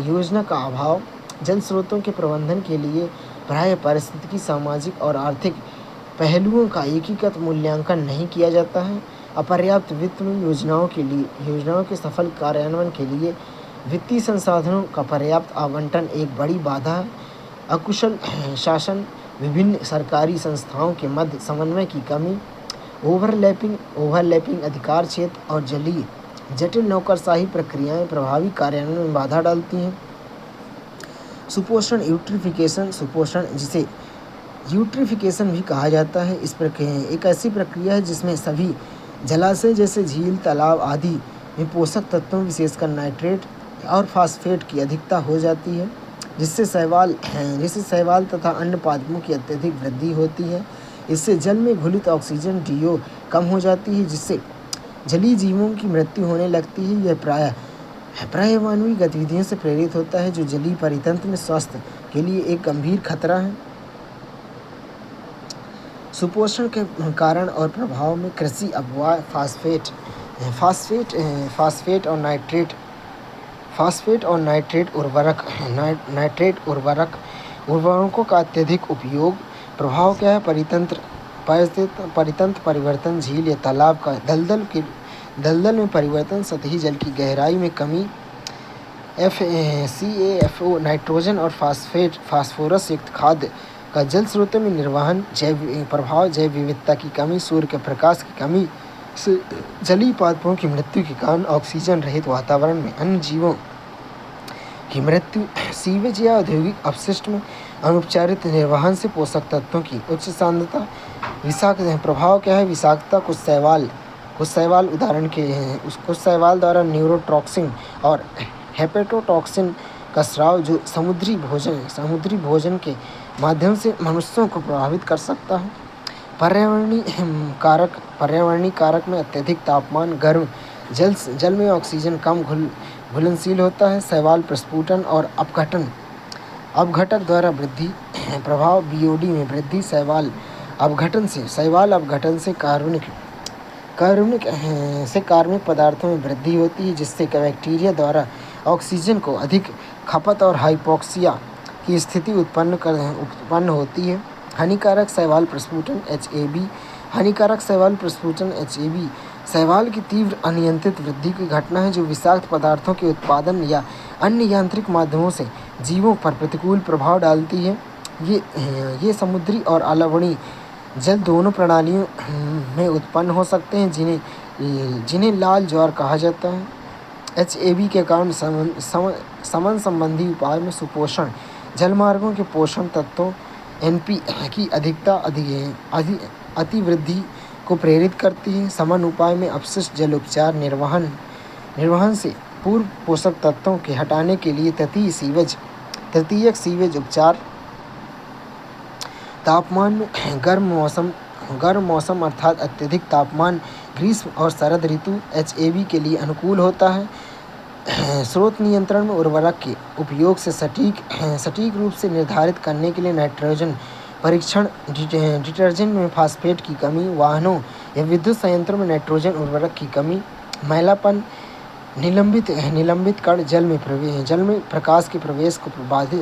योजना का अभाव, जल स्रोतों के प्रबंधन के लिए प्रायः पारिस्थितिकी, सामाजिक और आर्थिक पहलुओं का एकीकृत मूल्यांकन नहीं किया जाता है। अपर्याप्त वित्त में योजनाओं के सफल कार्यान्वयन के लिए वित्तीय संसाधनों का पर्याप्त आवंटन एक बड़ी बाधा है। अकुशल शासन, विभिन्न सरकारी संस्थाओं के मध्य समन्वय की कमी, ओवरलैपिंग अधिकार क्षेत्र और जटिल नौकरशाही प्रक्रियाएं प्रभावी कार्यान्वयन में बाधा डालती हैं। सुपोषण सुपोषण जिसे यूट्रिफिकेशन भी कहा जाता है, इस प्रक्रिया एक ऐसी प्रक्रिया है जिसमें सभी जलाशय जैसे झील, तालाब आदि में पोषक तत्वों विशेषकर नाइट्रेट और फास्फेट की अधिकता हो जाती है, जिससे शैवाल तथा अन्य पादपों की अत्यधिक वृद्धि होती है। इससे जल में घुलित ऑक्सीजन DO कम हो जाती है, जिससे जलीय जीवों की मृत्यु होने लगती है। यह प्रायः मानवीय गतिविधियों से प्रेरित होता है, जो जलीय परितंत्र में स्वास्थ्य के लिए एक गंभीर खतरा है। सुपोषण के कारण और प्रभाव में कृषि अपवाह, फास्फेट और नाइट्रेट उर्वरकों का अत्यधिक उपयोग। प्रभाव क्या है? परितंत्र परिवर्तन, झील या तालाब का दलदल में परिवर्तन, सतही जल की गहराई में कमी, CaFO नाइट्रोजन और फास्फोरस युक्त खाद्य का जल स्रोतों में निर्वहन, जैव विविधता की कमी, सूर्य के प्रकाश की कमी, से जलीय पादपों की मृत्यु के कारण ऑक्सीजन रहित वातावरण में अन्य जीवों की मृत्यु, सीवेज या औद्योगिक अपशिष्ट में अनुपचारित निर्वहन से पोषक तत्वों की उच्च सांद्रता, विषाक्त प्रभाव क्या है विषाक्तता। कुछ शैवाल उदाहरण के कुछ शैवाल द्वारा न्यूरोटॉक्सिन और हेपेटोटॉक्सिन का स्राव जो समुद्री भोजन के माध्यम से मनुष्यों को प्रभावित कर सकता है। पर्यावरणीय कारक में अत्यधिक तापमान, गर्म जल में ऑक्सीजन कम घुलनशील होता है। शैवाल प्रस्फुटन और अपघटक द्वारा वृद्धि प्रभाव, बीओडी में वृद्धि शैवाल अपघटन से कार्बनिक पदार्थों में वृद्धि होती है, जिससे बैक्टीरिया द्वारा ऑक्सीजन को अधिक खपत और हाइपोक्सिया की स्थिति उत्पन्न होती है। हानिकारक शैवाल प्रस्फुटन HAB शैवाल की तीव्र अनियंत्रित वृद्धि की घटना है जो विषाक्त पदार्थों के उत्पादन या अन्य यांत्रिक माध्यमों से जीवों पर प्रतिकूल प्रभाव डालती है। ये समुद्री और अलवणीय जल दोनों प्रणालियों में उत्पन्न हो सकते हैं, जिन्हें लाल ज्वार कहा जाता है। HAB के कारण समन संबंधी उपाय में सुपोषण जलमार्गों के पोषण तत्वों NP की अधिकता अतिवृद्धि को प्रेरित करती है। समन उपाय में अपशिष्ट जल उपचार निर्वहन से पूर्व पोषक तत्वों के हटाने के लिए तृतीयक सीवेज उपचार। तापमान में गर्म मौसम अर्थात अत्यधिक तापमान ग्रीष्म और शरद ऋतु HAB के लिए अनुकूल होता है। स्रोत नियंत्रण में उर्वरक के उपयोग से सटीक रूप से निर्धारित करने के लिए नाइट्रोजन परीक्षण, डिटर्जेंट में फास्फेट की कमी, वाहनों या विद्युत संयंत्रों में नाइट्रोजन उर्वरक की कमी, मैलापन, निलंबित कण जल में प्रकाश के प्रवेश को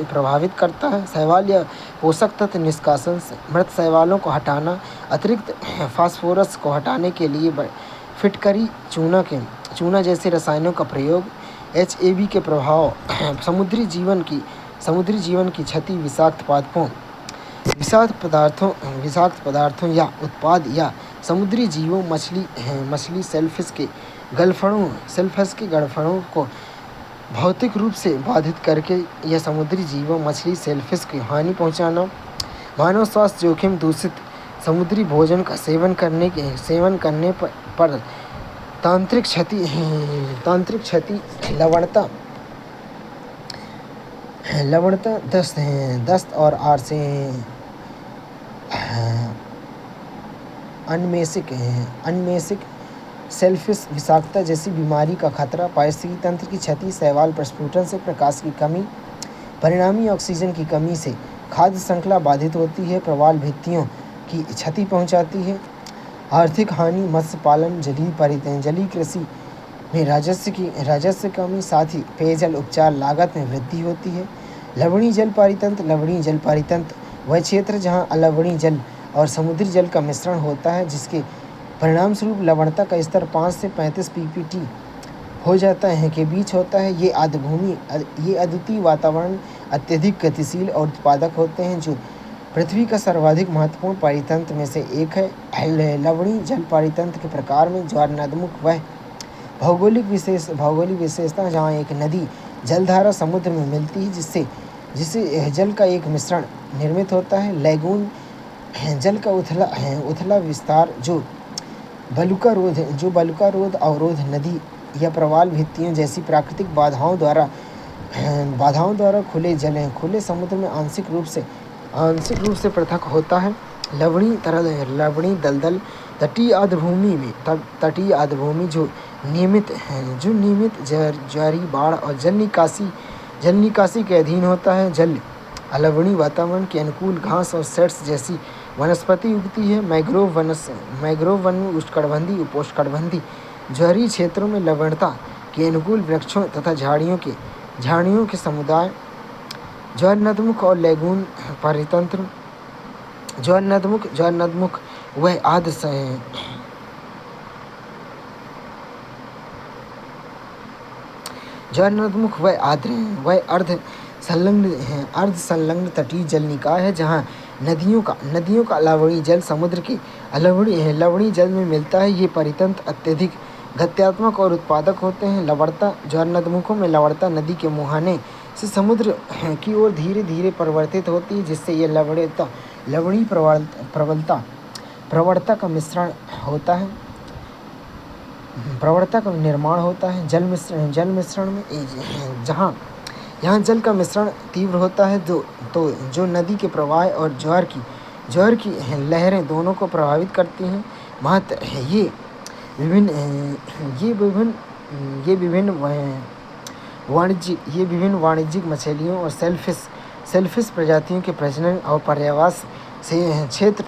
प्रभावित करता है। शैवाल या पोषक तत्व निष्कासन से मृत शैवालों को हटाना, अतिरिक्त फास्फोरस को हटाने के लिए फिटकरी, चूना जैसे रसायनों का प्रयोग। HAB के प्रभाव समुद्री जीवन की क्षति, विषाक्त पदार्थों या उत्पाद या समुद्री जीवों मछली सेलफिश के गलफड़ों को भौतिक रूप से बाधित करके या समुद्री जीवों मछली सेलफिश की हानि पहुंचाना। मानव स्वास्थ्य जोखिम दूषित समुद्री भोजन का सेवन करने पर तांत्रिक क्षति, लवणता, दस्त और आरसे अनमेसिक सेल्फिश विषाक्तता जैसी बीमारी का खतरा। पारिस्थितिकी तंत्र की क्षति, शैवाल प्रस्फुटन से प्रकाश की कमी, परिणामी ऑक्सीजन की कमी से खाद्य श्रृंखला बाधित होती है, प्रवाल भित्तियों की क्षति पहुंचाती है। आर्थिक हानि, मत्स्य पालन, जलीय कृषि में राजस्व कमी, साथ ही पेयजल उपचार लागत में वृद्धि होती है। लवणीय जल पारितंत्र वह क्षेत्र जहाँ अलवणीय जल और समुद्री जल का मिश्रण होता है, जिसके परिणामस्वरूप लवणता का स्तर 5 से 35 ppt हो जाता है के बीच होता है। ये अद्वितीय वातावरण अत्यधिक गतिशील और उत्पादक होते हैं, जो पृथ्वी का सर्वाधिक महत्वपूर्ण पारितंत्र में से एक है। लवणीय जल पारितंत्र के प्रकार में ज्वारनदमुख वह भौगोलिक विशेषता जहाँ एक नदी जलधारा समुद्र में मिलती है, जिससे जल का एक मिश्रण निर्मित होता है। लैगून जल का उथला विस्तार जो बलुकारोध, अवरोध, नदी या प्रवाल भित्तियों जैसी प्राकृतिक बाधाओं द्वारा खुले समुद्र में आंशिक रूप से पृथक होता है। लवणीय दलदल तटीय आर्द्रभूमि जो नियमित ज्वारी, बाढ़ और जल निकासी के अधीन होता है। अलवणीय वातावरण के अनुकूल घास और सेट्स जैसी वनस्पति उगती है। मैंग्रोव वन में उष्णकटिबंधीय, उपोष्णकटिबंधीय ज्वारीय क्षेत्रों में लवणता के अनुकूल वृक्षों तथा झाड़ियों के समुदाय। ज्वारनदमुख और लैगून पारितंत्र। ज्वारनदमुख वह अर्ध संलग्न तटीय जल निकाय है, जहाँ नदियों का लवणीय जल समुद्र के लवणीय जल में मिलता है। ये परितंत्र अत्यधिक गत्यात्मक और उत्पादक होते हैं। लवणता ज्वारनदमुखों में लवणता नदी के मुहाने से समुद्र की ओर धीरे धीरे परिवर्तित होती है, जिससे यह लवणीय प्रवणता का मिश्रण होता है प्रवणता का निर्माण होता है। जल मिश्रण में यहाँ जल का मिश्रण तीव्र होता है जो नदी के प्रवाह और ज्वार की लहरें दोनों को प्रभावित करती हैं। ये विभिन्न वाणिज्यिक मछलियों और सेलफिश प्रजातियों के प्रजनन और पर्यावास से क्षेत्र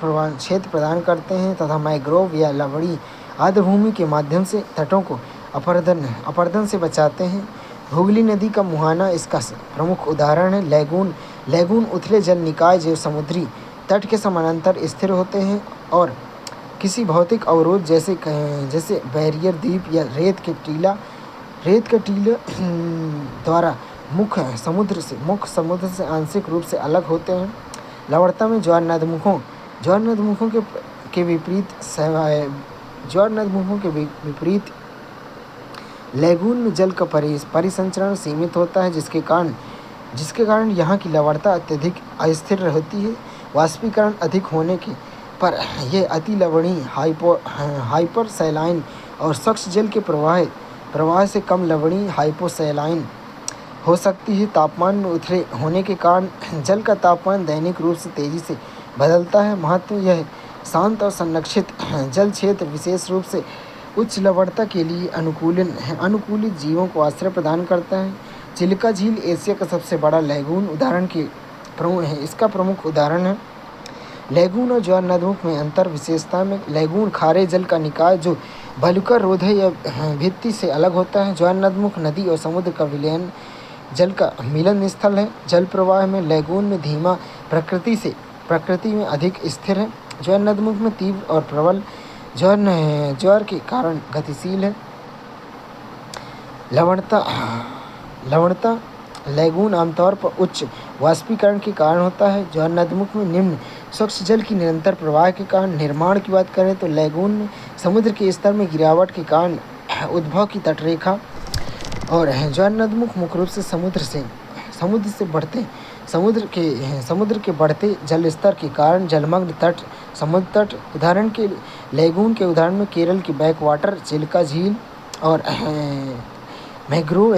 प्रदान करते हैं तथा मैंग्रोव या लवणीय आर्द्रभूमि के माध्यम से तटों को अपरदन से बचाते हैं। हुगली नदी का मुहाना इसका प्रमुख उदाहरण है। लैगून उथले जल निकाय जो समुद्री तट के समानांतर स्थिर होते हैं और किसी भौतिक अवरोध जैसे बैरियर द्वीप या रेत के टीले द्वारा मुख्य समुद्र से आंशिक रूप से अलग होते हैं। लवणता में ज्वार नदमुखों के विपरीत लैगून में जल का परिसंचरण सीमित होता है, जिसके कारण यहाँ की लवणता अत्यधिक अस्थिर होती है। वाष्पीकरण अधिक होने के पर यह अति लवणीय हाइपरसैलाइन और स्वच्छ जल के प्रवाह से कम लवणीय हाइपोसैलाइन हो सकती है। तापमान में उथले होने के कारण जल का तापमान दैनिक रूप से तेजी से बदलता है। महत्व यह शांत और संरक्षित जल क्षेत्र विशेष रूप से उच्च लवणता के लिए अनुकूलित जीवों को आश्रय प्रदान करता है। चिल्का झील एशिया का सबसे बड़ा लैगून इसका प्रमुख उदाहरण है। लैगून और ज्वार नदमुख में अंतर विशेषता में लैगून खारे जल का निकाय जो बलुकारोध या भित्ति से अलग होता है। ज्वार नदमुख नदी और समुद्र का विलयन जल का मिलन स्थल है। जल प्रवाह में लैगून में धीमा प्रकृति में अधिक स्थिर है। ज्वार नदमुख में तीव्र और प्रबल ज्वार के कारण गतिशील है। लवणता लैगून आमतौर पर उच्च वाष्पीकरण के कारण होता है। ज्वार नदमुख में निम्न स्वच्छ जल की निरंतर प्रवाह के कारण। निर्माण की बात करें तो लैगून में समुद्र के स्तर में गिरावट के कारण उद्भव की तटरेखा और ज्वार नदमुख मुख्य रूप से समुद्र के बढ़ते जल स्तर के कारण जलमग्न समुद्र तट। उदाहरण के लैगून के उदाहरण में केरल की बैकवाटर चिल्का झील और मैंग्रोव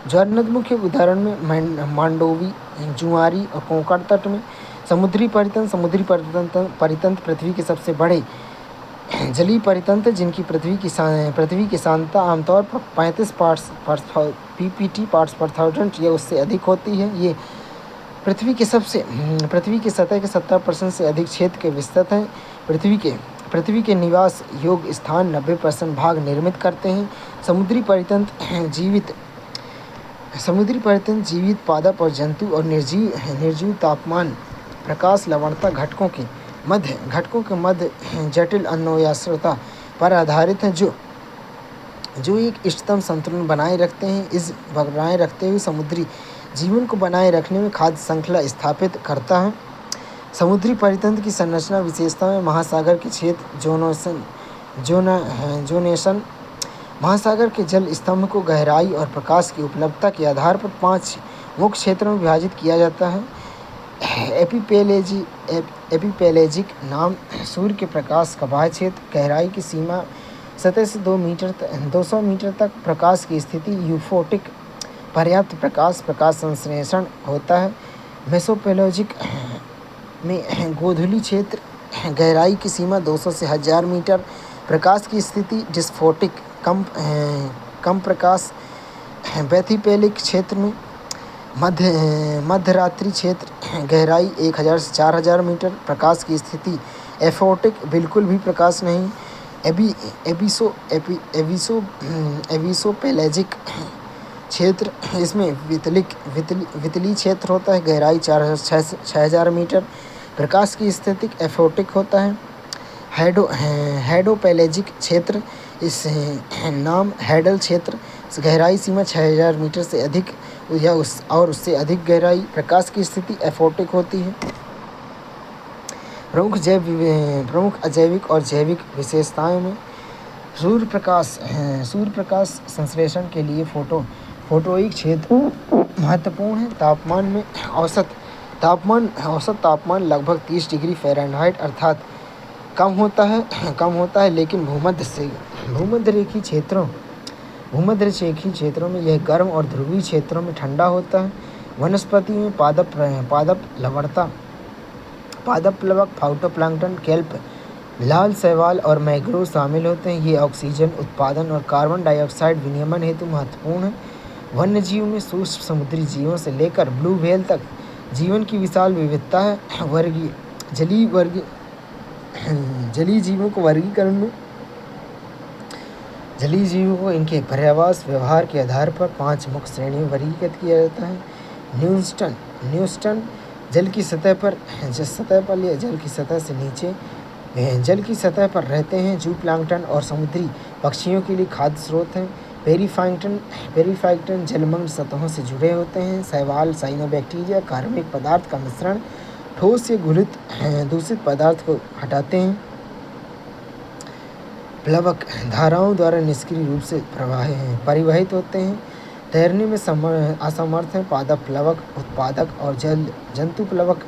ज्वार नदमुख के उदाहरण में मांडोवी, जुआरी और कोंकण तट में। समुद्री परितंत्र पृथ्वी के सबसे बड़े जलीय परितंत्र जिनकी पृथ्वी की सांद्रता आमतौर पर 35 ppt पार्ट्स पर थाउजेंड या उससे अधिक होती है। ये पृथ्वी की सतह के 70% से अधिक क्षेत्र के विस्तृत हैं। पृथ्वी के निवास योग्य स्थान 90% भाग निर्मित करते हैं। समुद्री परितंत्र जीवित पादप और जंतु और निर्जीव तापमान, प्रकाश, लवणता घटकों के मध्य जटिल अन्योन्याश्रयता पर आधारित हैं जो एक इष्टतम संतुलन बनाए रखते हुए समुद्री जीवन को बनाए रखने में खाद्य श्रृंखला स्थापित करता है। समुद्री परितंत्र की संरचना विशेषता में महासागर के क्षेत्र जोनेशन महासागर के जल स्तंभ को गहराई और प्रकाश की उपलब्धता के आधार पर 5 मुख्य क्षेत्रों में विभाजित किया जाता है। एपिपेलेजिक नाम सूर्य के प्रकाश का बाह्य क्षेत्र, गहराई की सीमा सतह से 200 मीटर तक, प्रकाश की स्थिति यूफोटिक, पर्याप्त प्रकाश संश्लेषण होता है। मेसोपेलेजिक में गोधूली क्षेत्र, गहराई की सीमा 200 से 1000 मीटर, प्रकाश की स्थिति डिस्फोटिक, कम प्रकाश। बैथिपेलिक क्षेत्र में मध्यरात्रि क्षेत्र, गहराई 1000 से 4000 मीटर, प्रकाश की स्थिति एफोटिक, बिल्कुल भी प्रकाश नहीं। एबिसोपेलेजिक क्षेत्र, इसमें वितली क्षेत्र होता है, गहराई 6000 मीटर, प्रकाश की स्थिति एफोटिक होता है। हैडोपेलेजिक क्षेत्र, इस नाम हैडल क्षेत्र, गहराई सीमा 6000 मीटर से अधिक या उससे अधिक गहराई। प्रकाश की स्थिति एफोटिक होती है। प्रमुख अजैविक और जैविक विशेषताओं में सूर्य प्रकाश संश्लेषण के लिए फोटोइक क्षेत्र महत्वपूर्ण है। औसत तापमान लगभग 30 डिग्री फ़ारेनहाइट अर्थात कम होता है, लेकिन भूमध्य रेखीय क्षेत्रों में यह गर्म और ध्रुवीय क्षेत्रों में ठंडा होता है। वनस्पति में पादप प्लवक, फाइटोप्लैंक्टन, केल्प, लाल शैवाल और मैंग्रोव शामिल होते हैं। ये ऑक्सीजन उत्पादन और कार्बन डाइऑक्साइड विनियमन हेतु महत्वपूर्ण है। वन्य जीव में सूक्ष्म समुद्री जीवों से लेकर ब्लू व्हेल तक जीवन की विशाल विविधता है। जलीय जीवों को इनके पर्यावास व्यवहार के आधार पर 5 मुख्य श्रेणियों में वर्गीकृत किया जाता है। न्यूस्टन जल की सतह पर या जल की सतह से नीचे जल की सतह पर रहते हैं। जूप्लांक्टन और समुद्री पक्षियों के लिए खाद्य स्रोत हैं। पेरिफाइक्टन जलमग्न सतहों से जुड़े होते हैं। शैवाल साइनोबैक्टीरिया कार्बनिक पदार्थ का मिश्रण ठोस या घुलित दूषित पदार्थ को हटाते हैं। प्लवक धाराओं द्वारा निष्क्रिय रूप से परिवहित होते हैं। तैरने में असमर्थ हैं। पादप प्लवक उत्पादक और जंतु प्लवक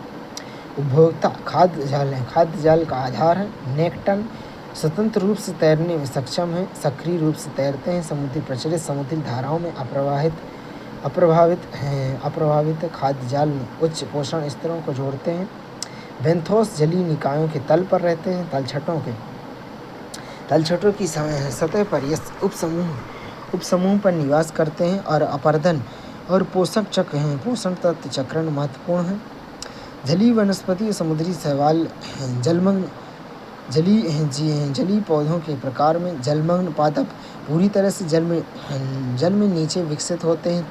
उपभोक्ता खाद्य जाल का आधार है। नेक्टन स्वतंत्र रूप से तैरने में सक्षम है, सक्रिय रूप से तैरते हैं। प्रचलित समुद्री धाराओं में अप्रभावित खाद्य जाल में उच्च पोषण स्तरों को जोड़ते हैं। बेंथोस जलीय निकायों के तल पर रहते हैं। तलछटों की सतह पर यह उपसमूह पर निवास करते हैं और अपरदन और पोषण तत्व चक्रण महत्वपूर्ण है। जलीय वनस्पति और समुद्री शैवाल जलीय पौधों के प्रकार में जलमग्न पादप पूरी तरह से जल में नीचे विकसित होते हैं।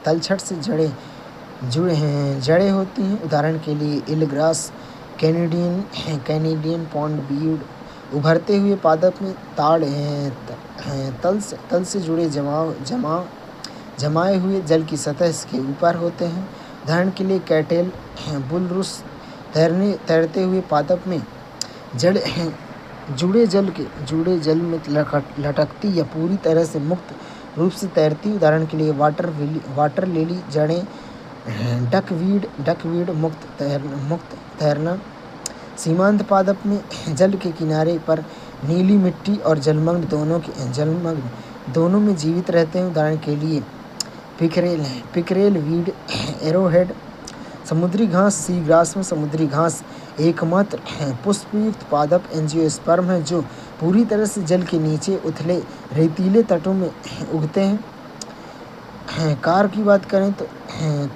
तलछट से जड़ें होती हैं। उदाहरण के लिए इलग्रास, कैनेडियन पॉन्ड बीड। उभरते हुए पादप में ताड़ तल से जुड़े जमाए हुए जल की सतह के ऊपर होते हैं। उदाहरण के लिए कैटेल बुलरुस। तैरते हुए पादप में जुड़े जल में लटकती या पूरी तरह से मुक्त रूप से तैरती। उदाहरण के लिए वाटर लिली जड़ें डकवीड मुक्त तैरना। सीमांत पादप में जल के किनारे पर नीली मिट्टी और जलमग्न दोनों में जीवित रहते हैं। उदाहरण के लिए पिकरेल वीड, एरोहेड। समुद्री घास सी ग्रास में समुद्री घास एकमात्र पुष्पयुक्त पादप एंजियोस्पर्म है जो पूरी तरह से जल के नीचे उथले रेतीले तटों में उगते हैं। कार की बात करें तो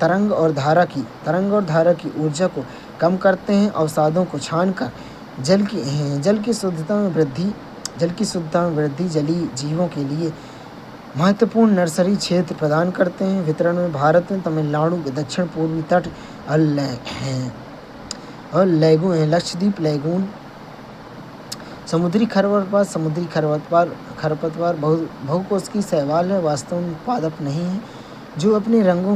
तरंग और धारा की ऊर्जा को कम करते हैं। अवसादों को छानकर जल की शुद्धता में वृद्धि जलीय जीवों के लिए महत्वपूर्ण नर्सरी क्षेत्र प्रदान करते हैं। वितरण में भारत में तमिलनाडु के दक्षिण पूर्वी तट और लक्षद्वीप लैगून। समुद्री खरपतवार बहुकोशिकीय शैवाल है, वास्तव में पादप नहीं है, जो अपने रंगों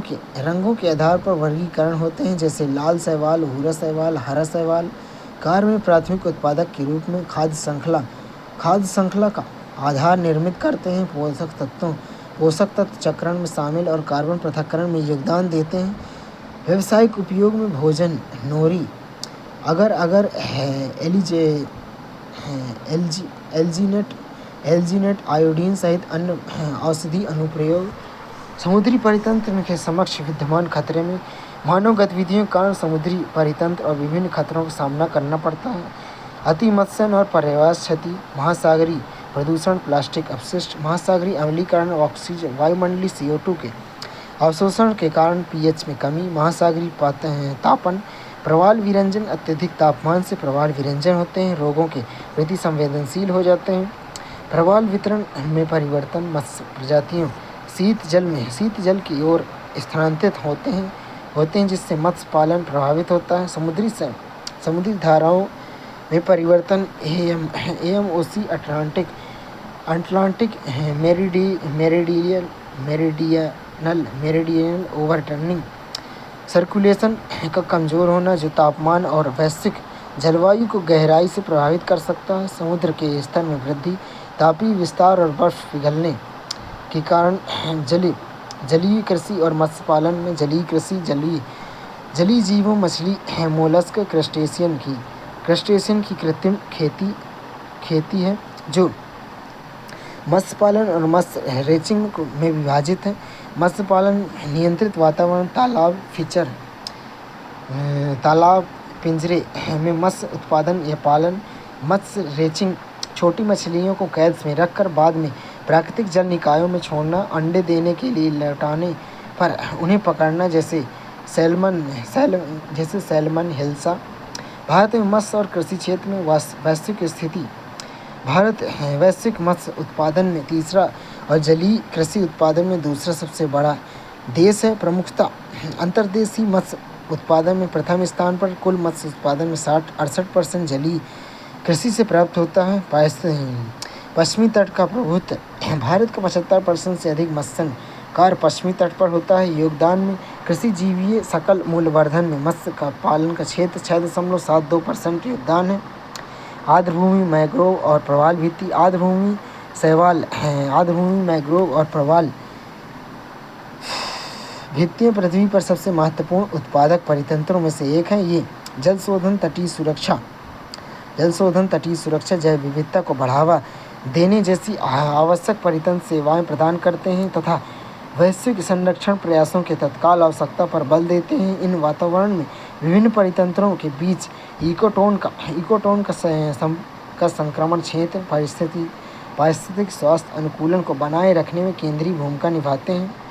के आधार पर वर्गीकरण होते हैं, जैसे लाल शैवाल, भूरा शैवाल, हरा शैवाल। कार में प्राथमिक उत्पादक के रूप में खाद्य श्रृंखला का आधार निर्मित करते हैं। पोषक तत्व चक्रण में शामिल और कार्बन पृथक्करण में योगदान देते हैं। व्यावसायिक उपयोग में भोजन, नोरी, अगर एल्जीनेट, आयोडीन सहित अन्य औषधि अनुप्रयोग। समुद्री परितंत्र के समक्ष विद्यमान खतरे में मानव गतिविधियों के कारण समुद्री परितंत्र और विभिन्न खतरों का सामना करना पड़ता है। अतिमत्स्य और पर्यावरण क्षति, महासागरीय प्रदूषण, प्लास्टिक अपशिष्ट, महासागरीय अम्लीकरण, ऑक्सीजन, वायुमंडलीय CO2 के अवशोषण के कारण pH में कमी, महासागरीय तापन, प्रवाल विरंजन। अत्यधिक तापमान से प्रवाल विरंजन होते हैं, रोगों के प्रति संवेदनशील हो जाते हैं। प्रवाल वितरण में परिवर्तन, मत्स्य प्रजातियों शीत जल की ओर स्थानांतरित होते हैं जिससे मत्स्य पालन प्रभावित होता है। समुद्री धाराओं में परिवर्तन, AMOC Atlantic Atlantic meridional overturning circulation का कमज़ोर होना जो तापमान और वैश्विक जलवायु को गहराई से प्रभावित कर सकता है। समुद्र के स्तर में वृद्धि, तापीय विस्तार और बर्फ पिघलने के कारण जलीय कृषि और मत्स्य पालन में जलीय जीवों मछली, मोलस्क, क्रस्टेशियन की कृत्रिम खेती है जो मत्स्य पालन और मत्स्य रेंचिंग में विभाजित है। मत्स्य पालन नियंत्रित वातावरण, तालाब पिंजरे में मत्स्य उत्पादन या पालन। मत्स्य रेंचिंग छोटी मछलियों को कैद में रखकर बाद में प्राकृतिक जल निकायों में छोड़ना, अंडे देने के लिए लौटाने पर उन्हें पकड़ना, जैसे सैल्मन हिल्सा। भारत में मत्स्य और कृषि क्षेत्र में वैश्विक स्थिति। भारत वैश्विक मत्स्य उत्पादन में तीसरा और जलीय कृषि उत्पादन में दूसरा सबसे बड़ा देश है। प्रमुखता अंतर्देशीय मत्स्य उत्पादन में प्रथम स्थान पर कुल मत्स्य उत्पादन में 68% जलीय कृषि से प्राप्त होता है। पश्चिमी तट का प्रभुत्व। भारत का 75% से अधिक मत्स्य कार्य पश्चिमी तट पर होता है। योगदान में कृषि जीवीय सकल मूल्यवर्धन में मत्स्य का पालन का क्षेत्र 6.72% योगदान है। आर्द्रभूमि, मैंग्रोव और प्रवाल भित्ति। आर्द्रभूमि मैंग्रोव और प्रवाल भित्तियाँ पृथ्वी पर सबसे महत्वपूर्ण उत्पादक परितंत्रों में से एक हैं। ये जल शोधन, तटीय सुरक्षा, जैव विविधता को बढ़ावा देने जैसी आवश्यक परितंत्र सेवाएं प्रदान करते हैं तथा वैश्विक संरक्षण प्रयासों के तत्काल आवश्यकता पर बल देते हैं। इन वातावरण में विभिन्न परितंत्रों के बीच इकोटोन का संक्रमण क्षेत्र पारिस्थितिक स्वास्थ्य अनुकूलन को बनाए रखने में केंद्रीय भूमिका निभाते हैं।